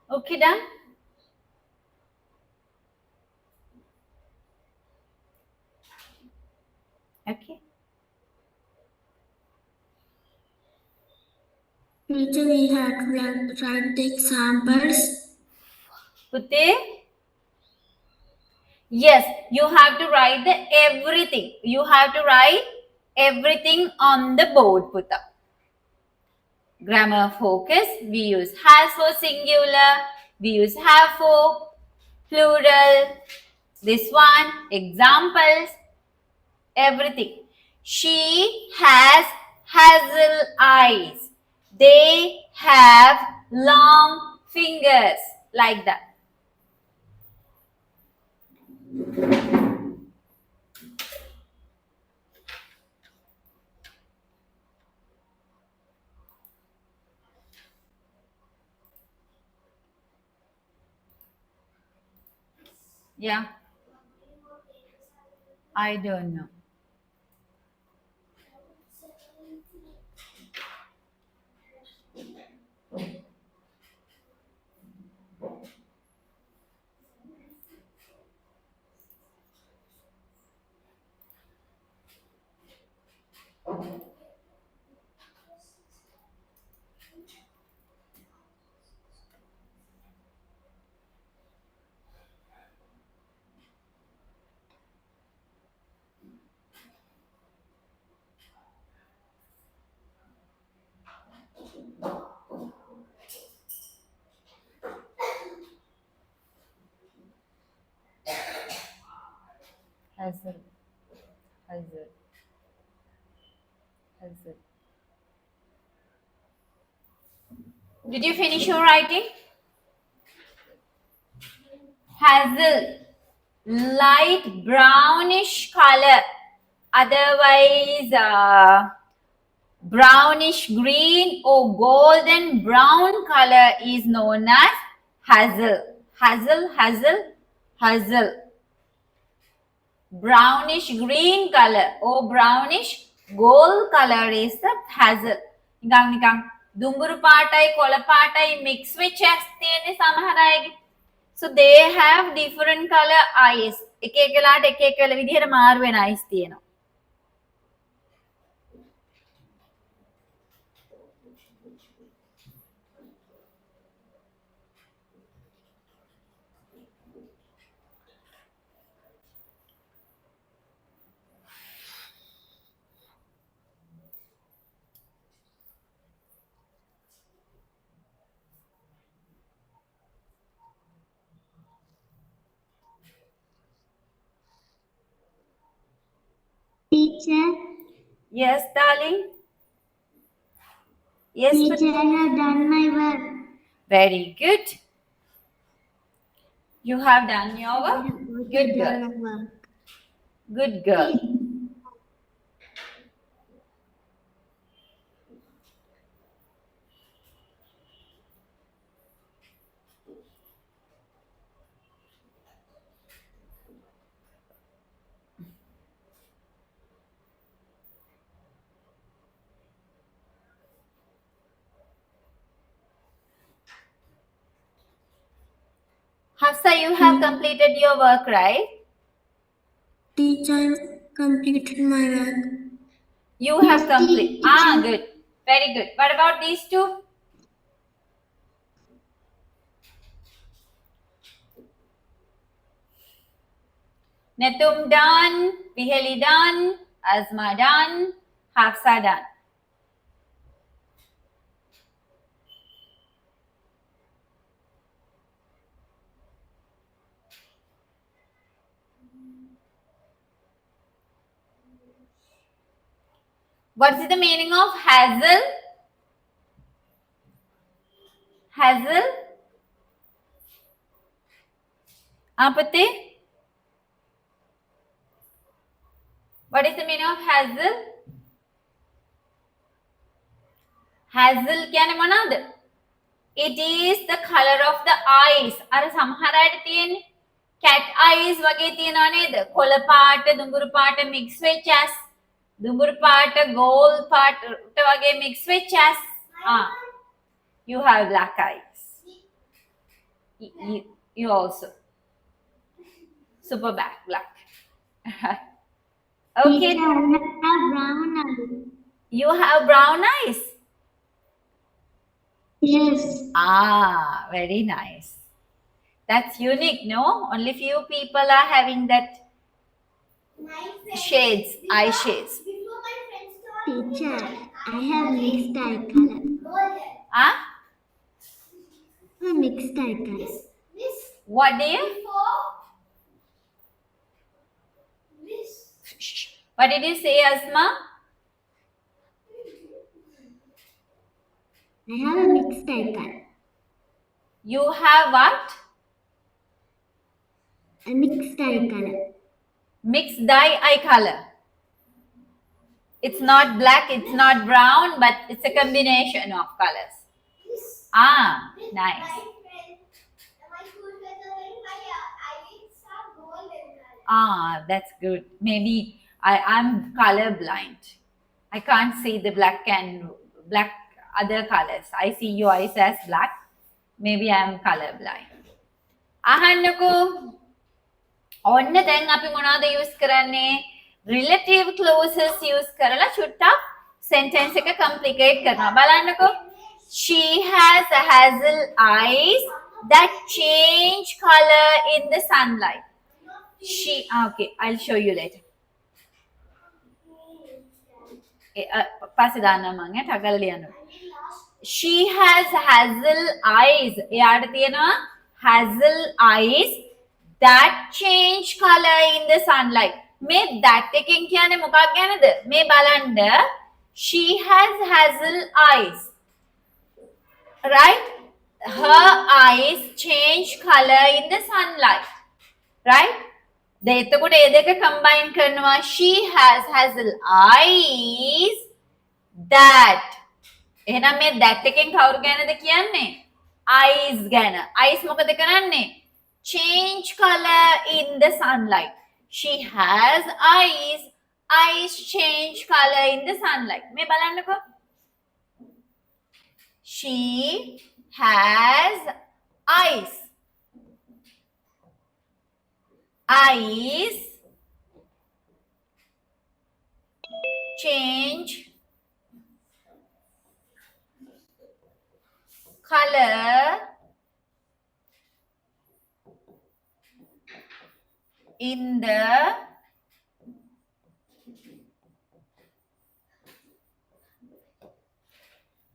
Okay, done? Okay. Teacher, we have to write the examples. Putte? Yes, you have to write the everything. You have to write everything on the board, Putta. Grammar focus, we use has for singular, we use have for plural. This one, examples, everything. She has hazel eyes. They have long fingers. Like that. Yeah. I don't know. Hazel. Hazel. Hazel. Did you finish your writing? Hazel. Light brownish color. Otherwise, brownish green or golden brown color is known as hazel. Hazel, hazel, hazel. Brownish green color or brownish gold color is the hazel. නිකන් දුඹුරු පාටයි කොළ පාටයි mix වෙච්ච ඇස් තියෙන්නේ සමහර අයගේ. So they have different color eyes. එක එක වෙලාවට එක එක විදිහට මාරු වෙන eyes තියෙනවා. Teacher, Yes, darling. Yes, teacher, I have done my work. very good. You have done your work. Good girl. Done my work. Good girl. Hafsa, you have completed your work, right? Teacher, I completed my work. You Yes, have completed. teacher. Good. Very good. What about these two? Netum done, Viheli done, Azma done, Hafsa done. What's the meaning of hazel? Hazel? Apate? What is the meaning of hazel? Hazel කියන්නේ මොනවාද? It is the color of the eyes. අර සමහර අයට තියෙන්නේ cat eyes වගේ තියෙනවා නේද? කොළ පාට, දුඹුරු පාට mix වෙච්ච ඇස්. දුඹුරු පාට, gold පාට වගේ mix වෙච්ච ඇස්. You have black eyes. You also. Super black. Okay. Teacher, I have brown eyes. You have brown eyes. Yes. Very nice. That's unique, no? Only few people are having that shades, eye shades. Teacher, I have mixed eye color. Mixed eye color. What dear? What did you say, Asma? I have a mixed eye color. You have what? A mixed eye color. Mixed eye color. It's not black, it's not brown, but it's a combination of colors. Nice. That's good. Maybe I'm color blind. I can't see the black other colors. I see your eyes as black. Maybe I'm color blind. අහන්නකෝ. ඔන්න දැන් අපි මොනවද use කරන්නේ? Relative clauses use කරලා චුට්ටක් sentence එක complicate කරනවා. බලන්නකෝ. She has hazel eyes that change color in the sunlight. Okay, I'll show you later. පස්සේ දාන්න මම ටගල් ලියන්න. She has hazel eyes. එයාට තියෙනවා hazel eyes that change color in the sunlight. මේ that එකෙන් කියන්නේ මොකක් ගැනද? මේ බලන්න. She has hazel eyes. Right? Her eyes change color in the sunlight. Right? එතකොට ඒ දෙක combine කරනවා. She has hazel eyes that. එහෙනම් මේ that එකෙන් කවුරු ගැනද කියන්නේ? Eyes ගැන. Eyes මොකද කරන්නේ? Change color in the sunlight. She has eyes. Eyes change color in the sunlight. මේ බලන්නකෝ. She has eyes. Eyes change color in the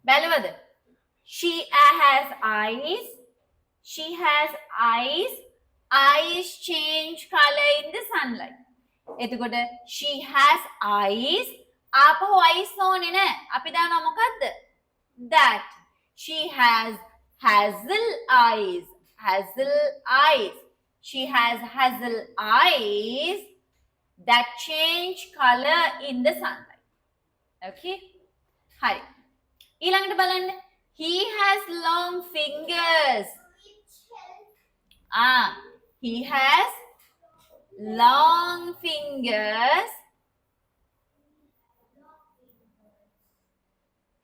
බලවද? She has eyes. She has eyes. Eyes change color in the sunlight. එතකොට she has eyes. ආපහු eyes ඕනේ නෑ. අපි දානවා මොකද්ද? That. She has hazel eyes. Hazel eyes. She has hazel eyes that change color in the sunlight. Okay? හරි. ඊළඟට බලන්න. He has long fingers. He has long fingers.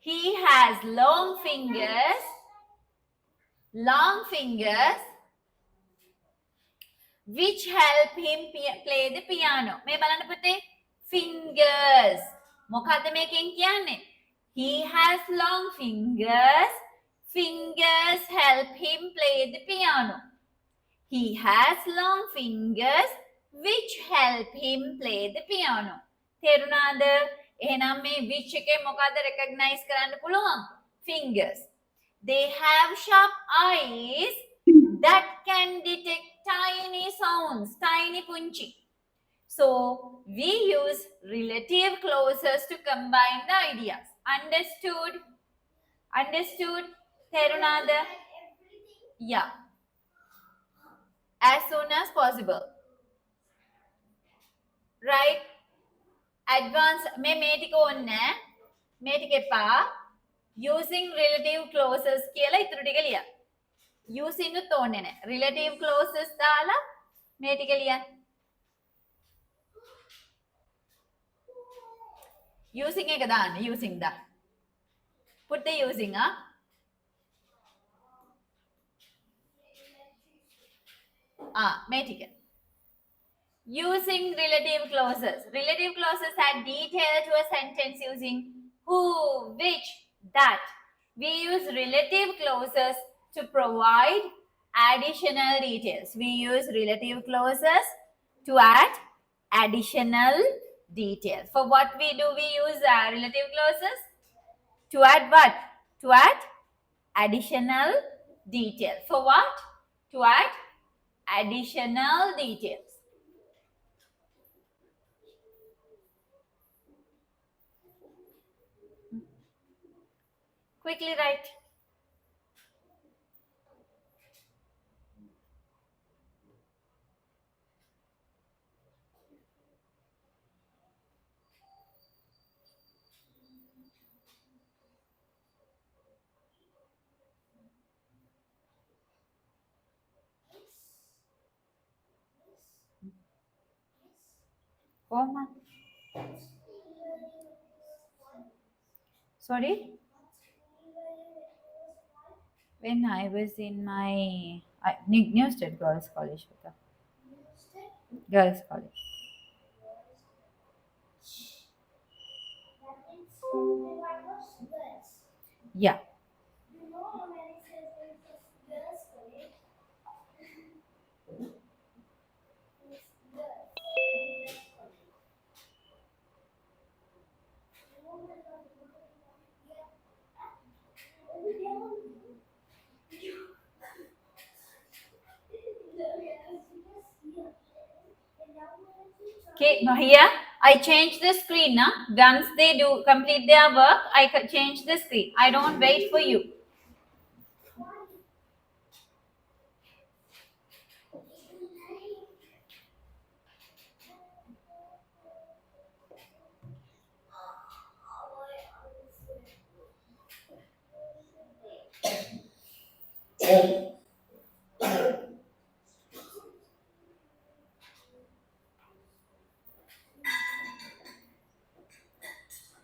He has long fingers. Long fingers which help him play the piano. මේ බලන්න පුතේ. Fingers. මොකද්ද මේකෙන් කියන්නේ? He has long fingers. Fingers help him play the piano. He has long fingers which help him play the piano. තේරුණාද? එහෙනම් මේ which එකේ මොකද්ද recognize කරන්න පුළුවන්? Fingers. They have sharp eyes that can detect tiny sounds, tiny punchi. So we use relative clauses to combine the ideas. Understood? Understood? තේරුණාද? Yeah. As soon as possible. Right? Advance මේ ටික ඕනේ. මේ ටික එපා. Using relative clauses කියලා ඉතුරු ටික ලියන්න. Using උත් ඕනේ නැහැ. Relative clauses දාලා මේ ටික ලියන්න. Using එක දාන්න. Using දාන්න. Put the using up. මේ ටික. Using relative clauses. Relative clauses add detail to a sentence using who, which, that. We use relative clauses to provide additional details. We use relative clauses to add additional details. For what we do, we use relative clauses to add what? To add additional details. For what? To add additional details. Quickly write. Comma. Sorry? When I was in my Newstead Girls College. Girls College. Yeah. Okay, now here I change the screen. Once they do complete their work, I can change the screen. I don't wait for you.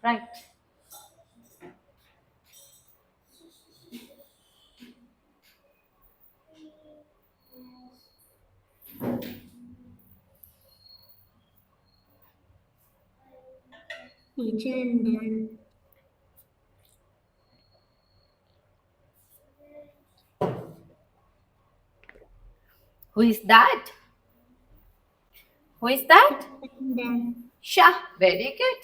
Right. Teacher and done. Who is that? Who is that? And done. Shah. Very good.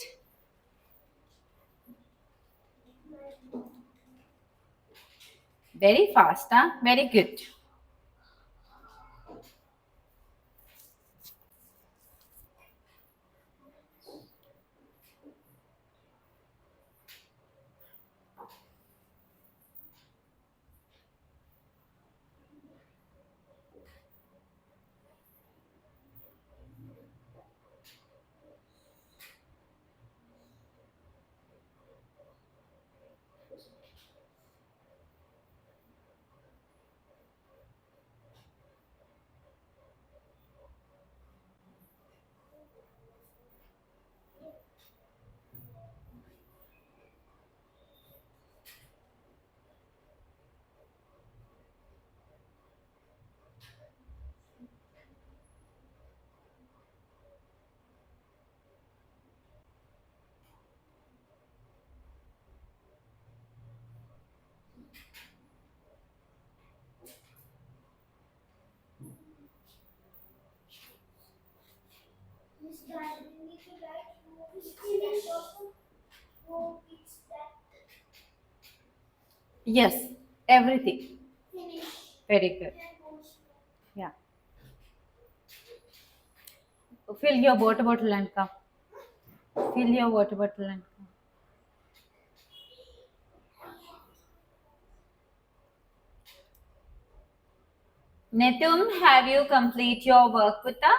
Very fast, huh? Very good. Yes, everything. Very good. Yeah. Fill your water bottle and come. Fill your water bottle and come. Netum, have you complete your work, Putta?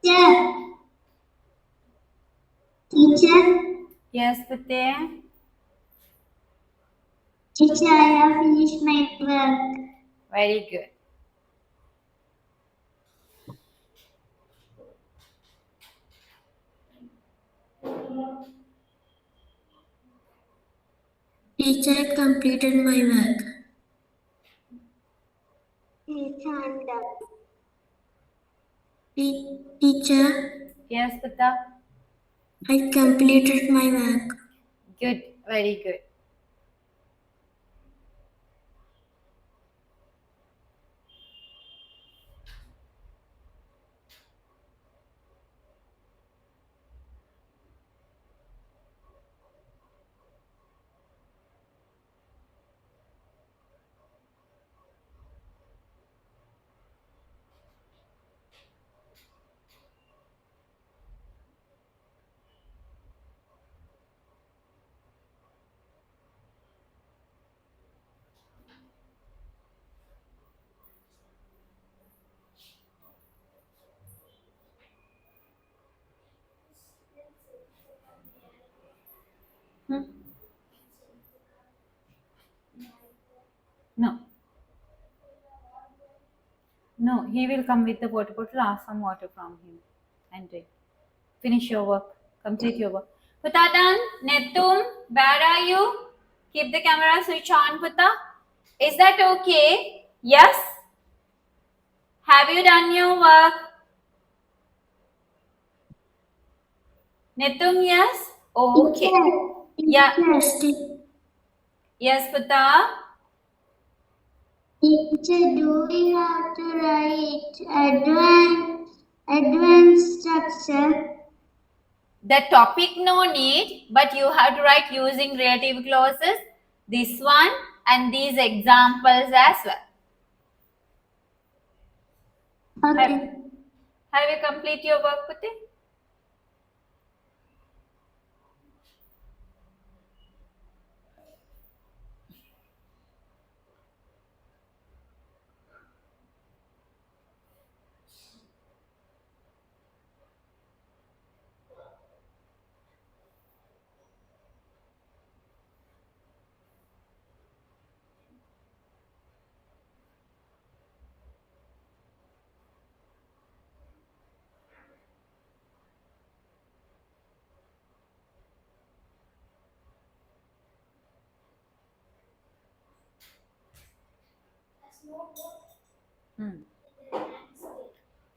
Teacher. Teacher. Yes, Putte. Teacher, I have finished my work. Very good. Teacher, I completed my work. Teacher, I'm done. Teacher, Yes, Putta. I completed my work. Good. Very good. Hmm? No. No, he will come with the water bottle, ask some water from him and drink. Finish your work. Complete your work. Putta done? Netum, where are you? Keep the camera switch on, Putta. Is that okay? Yes? Have you done your work? Netum, yes? Okay. Yeah. Yes, Putta. Teacher, do we have to write advanced structure? The topic no need, but you have to write using relative clauses, this one and these examples as well. Okay. Have you complete your work, Putte?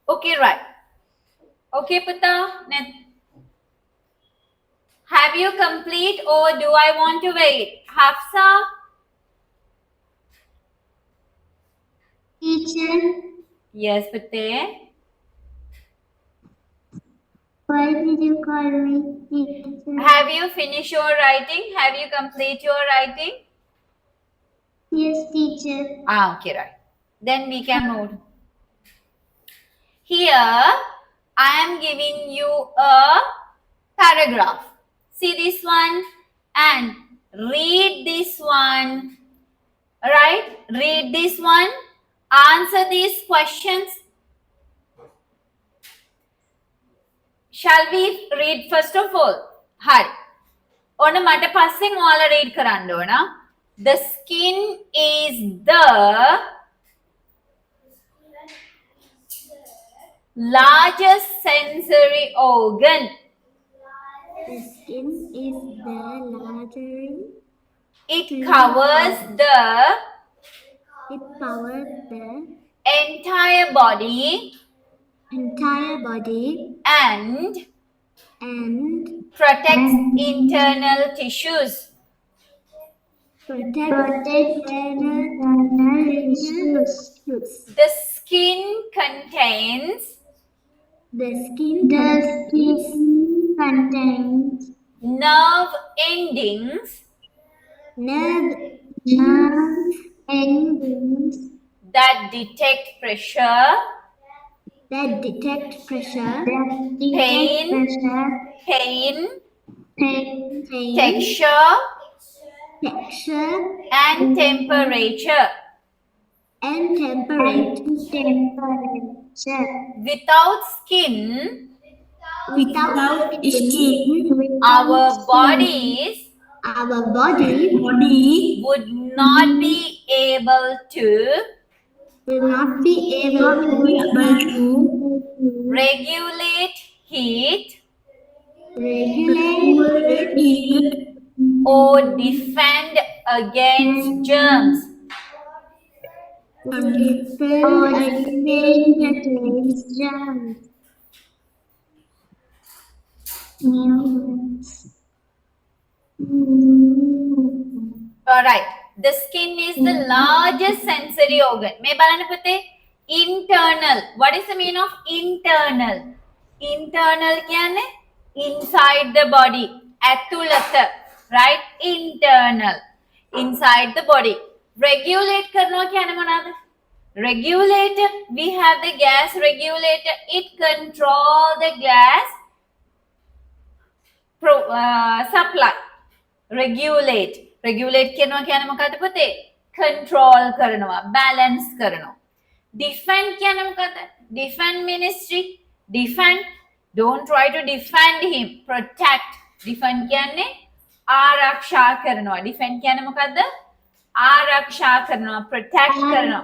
Okay, right. Okay, Putta. Have you complete or do I want to wait? Hafsa? Teacher, Yes, Putte. why did you call me teacher? Have you finished your writing? Have you complete your writing? Yes, teacher. Okay, right. Then we can move. Here, I am giving you a paragraph. See this one and read this one. Right? Read this one. Answer these questions. Shall we read first of all? Hi. ඔන්න මට පස්සෙන් ඔයාලා read කරන්න ඕන. The skin is the largest sensory organ. The skin is the larger. It covers the It covers the entire body entire body and and protects internal tissues. protect internal tissues. The skin contains The skin contains nerve endings nerve endings that detect pressure, that detect pressure, pain, texture, texture, and temperature. Without skin, Without skin, our bodies would not be able to will not be able to regulate heat regulate heat or defend against germs. or defend against germs. Alright. The skin is the largest sensory organ. මේ බලන්න පුතේ internal. What is the meaning of internal? Internal කියන්නේ inside the body. ඇතුළත. Right? Internal. Inside the body. Regulate කරනවා කියන්නේ මොනවාද? Regulator. We have the gas regulator. It control the gas supply. Regulate කියනවා කියන්නේ මොකද්ද පුතේ? Control කරනවා, balance කරනවා. Defend කියන්නේ මොකද්ද? Defend ministry. Defend. Don't try to defend him. Protect. Defend කියන්නේ ආරක්ෂා කරනවා. Defend කියන්නේ මොකද්ද? ආරක්ෂා කරනවා, protect කරනවා.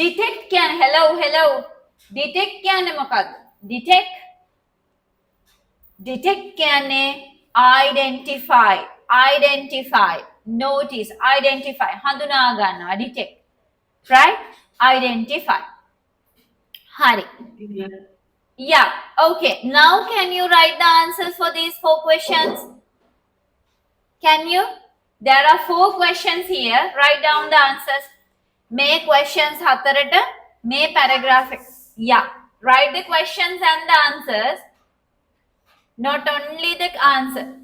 Detect කියන්නේ hello. Detect කියන්නේ මොකද්ද? Detect කියන්නේ identify, notice, identify, හඳුනා ගන්නවා, detect, right? Identify. Hari. Yeah, okay. Now can you write the answers for these 4 questions? Can you? There are 4 questions here. Write down the answers. May questions හතරට may paragraph. Yeah, write the questions and the answers. Not only the answer.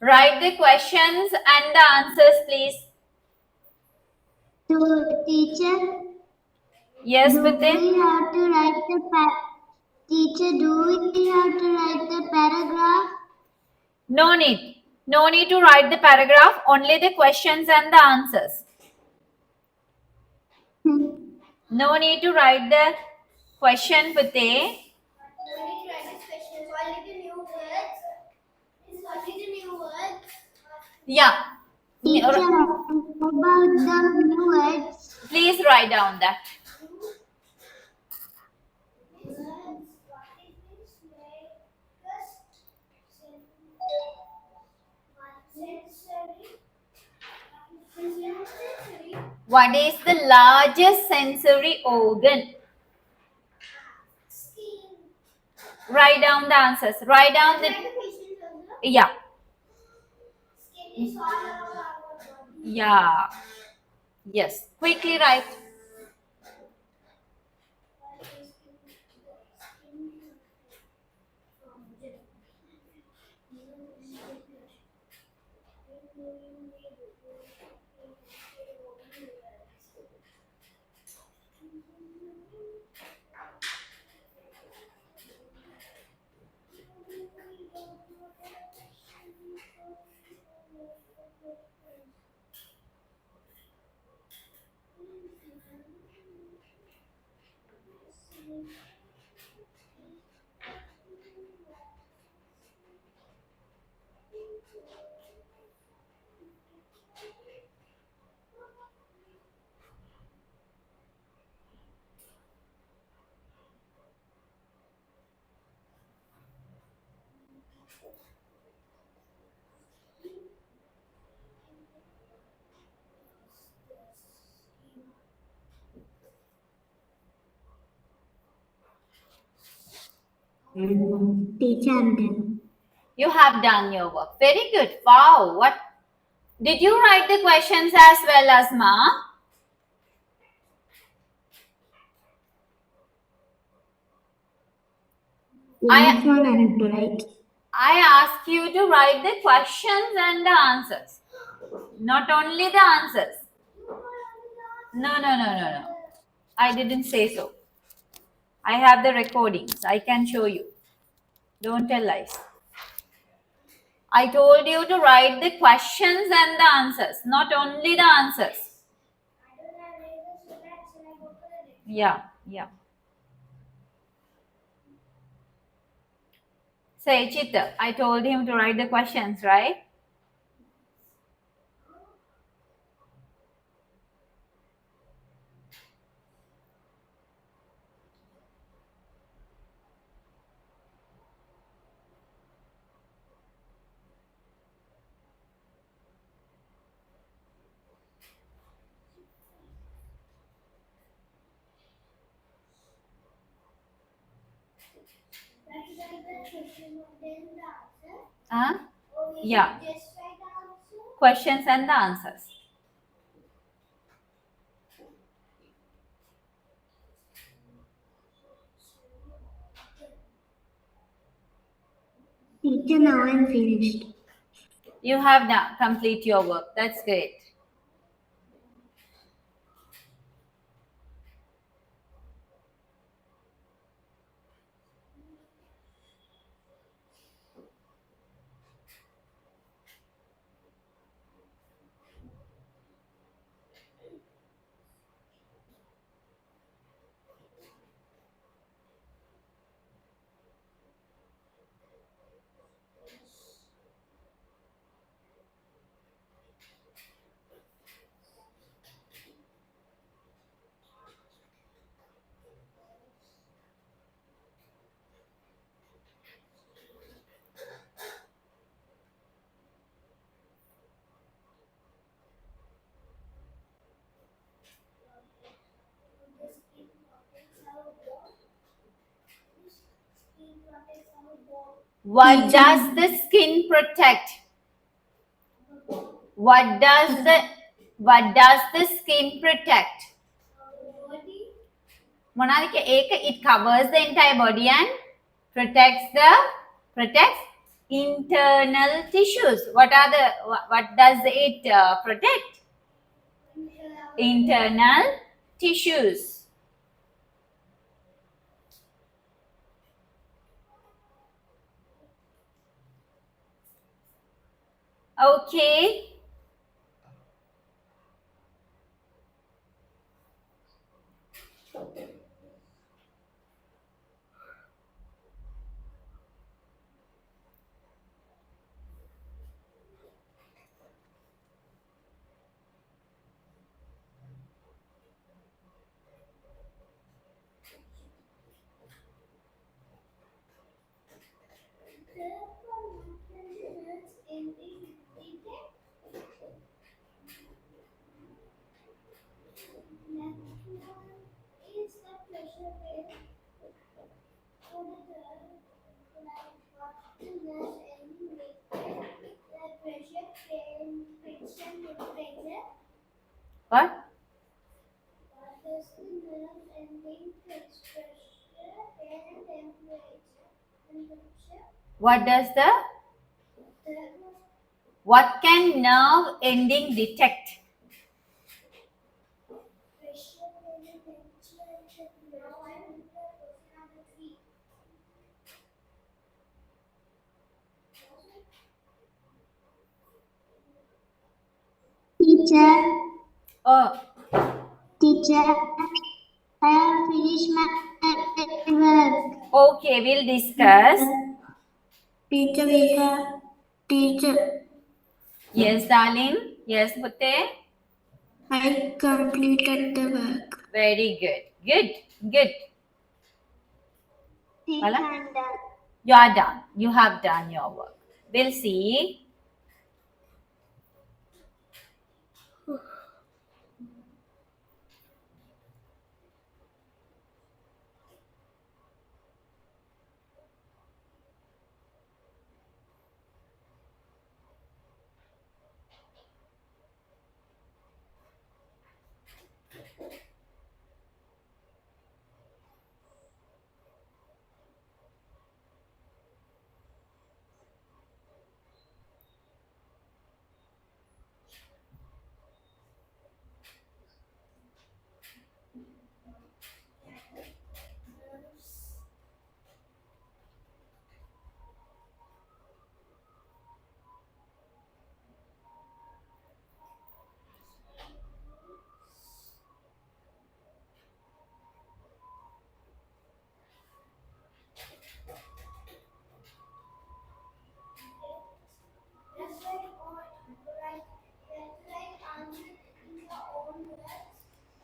Write the questions and the answers, please. So, teacher, Yes, do Bitin? we have to write the teacher, do we have to write the paragraph? No need. No need to write the paragraph, only the questions and the answers. No need to write the question, Bitin. Yeah. Teacher, about the new words. Please write down that. What is the largest sensory organ? Write down the answers. Write down the. Yeah. Yeah. Yes. Quickly write. Teacher, I'm done. You have done your work. Very good. Wow. What? Did you write the questions as well, Asma? Last one I have to write. I ask you to write the questions and the answers. Not only the answers. No. I didn't say so. I have the recordings. I can show you. Don't tell lies. I told you to write the questions and the answers, not only the answers. Yeah. Say, Chitta, I told him to write the questions, right? Huh? Yeah. Questions and the answers. Teacher, now I'm finished. You have now complete your work. That's great. What does the skin protect? What does the skin protect? Monalika, it covers the entire body and protects internal tissues. What does it protect? Internal tissues. Okay. What? What does the what can nerve ending detect? Teacher, Oh, teacher, I have finished my work. okay, we'll discuss. Teacher, we have. Teacher, Yes, darling. Yes, Putte. I completed the work. Very good. Good. Good. Teacher, Bala? I'm done. You are done. You have done your work. We'll see.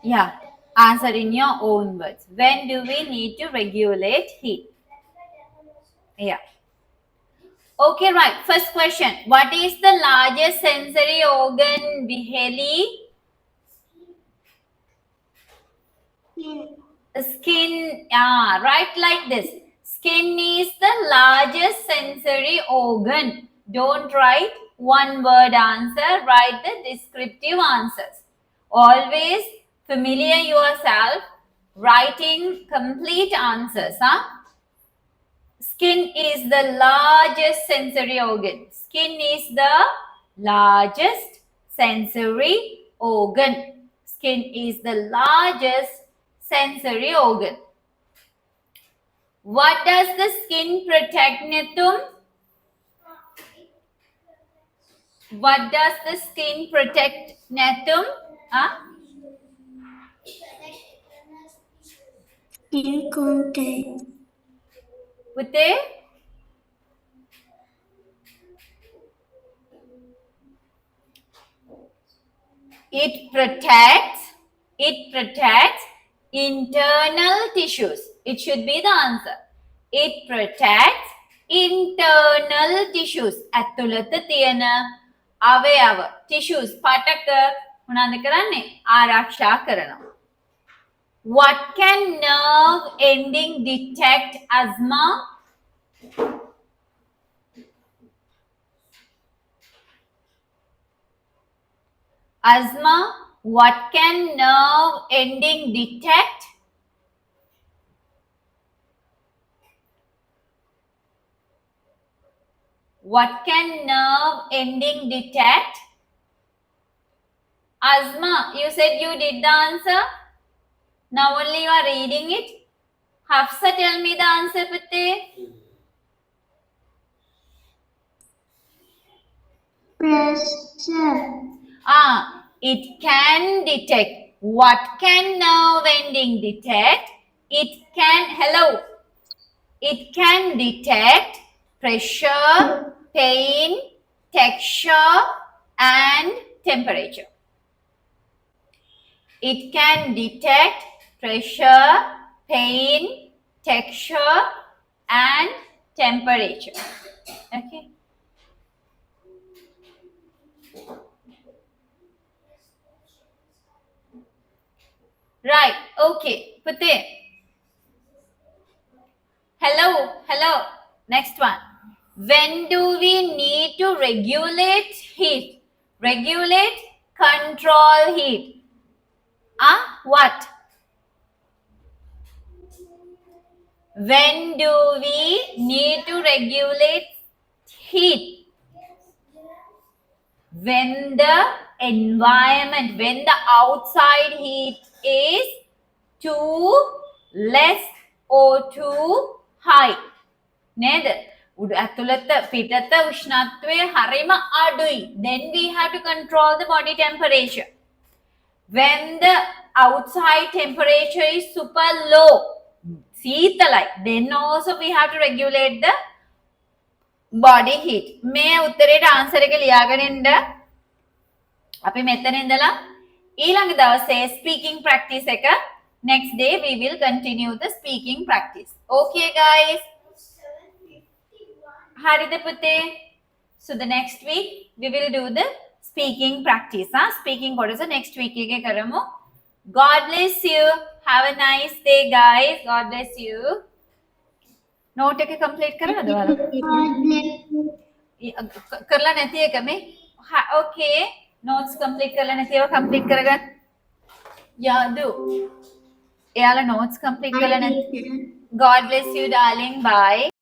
Yeah. Answer in your own words. When do we need to regulate heat? Yeah. Okay, right. First question. What is the largest sensory organ, Viheli? Skin. Yeah, right, like this. Skin is the largest sensory organ. Don't write one word answer, write the descriptive answers. Always familiar yourself writing complete answers. Huh? Skin is the largest sensory organ. Skin is the largest sensory organ. Skin is the largest sensory organ. What does the skin protect, Netum? What does the skin protect, Netum? Huh? Skin contact. Putte? It protects internal tissues. It should be the answer. It protects internal tissues. ඇතුළත තියෙන අවයව tissues පටක මොනවද කරන්නේ? ආරක්ෂා කරනවා. What can nerve ending detect, Asma? Asma, what can nerve ending detect? What can nerve ending detect? Asma, you said you did the answer. Now only you are reading it. Hafsa, tell me the answer, putte. Pressure. It can detect. What can nerve ending detect? It can detect pressure, pain, texture, and temperature. It can detect pressure, pain, texture, and temperature. Okay. Right. Okay. Putte. Hello. Next one. When do we need to regulate heat? Regulate, control heat. What? When do we need to regulate heat? When the environment, when the outside heat is too less or too high. නේද? ඇතුළත පිටත උෂ්ණත්වය හරිම අඩුයි. Then we have to control the body temperature. When the outside temperature is super low, සීතලයි, then also we have to regulate the body heat. මේ උත්තරේට answer එක ලියාගෙන ඉන්න. අපි මෙතන ඉඳලා ඊළඟ දවසේ speaking practice එක, next day we will continue the speaking practice. Okay guys? Harida putte. So the next week we will do the speaking practice. Speaking කොටස next week එකේ කරමු. God bless you. Have a nice day guys. God bless you. Note එක complete කරනවද ඔයාලා? God bless you. කරලා නැති එක මේ. Okay. Notes complete කරලා නැති ඒවා complete කරගන්න. යාදු. එයාලා notes complete කරලා නැති. God bless you darling. Bye.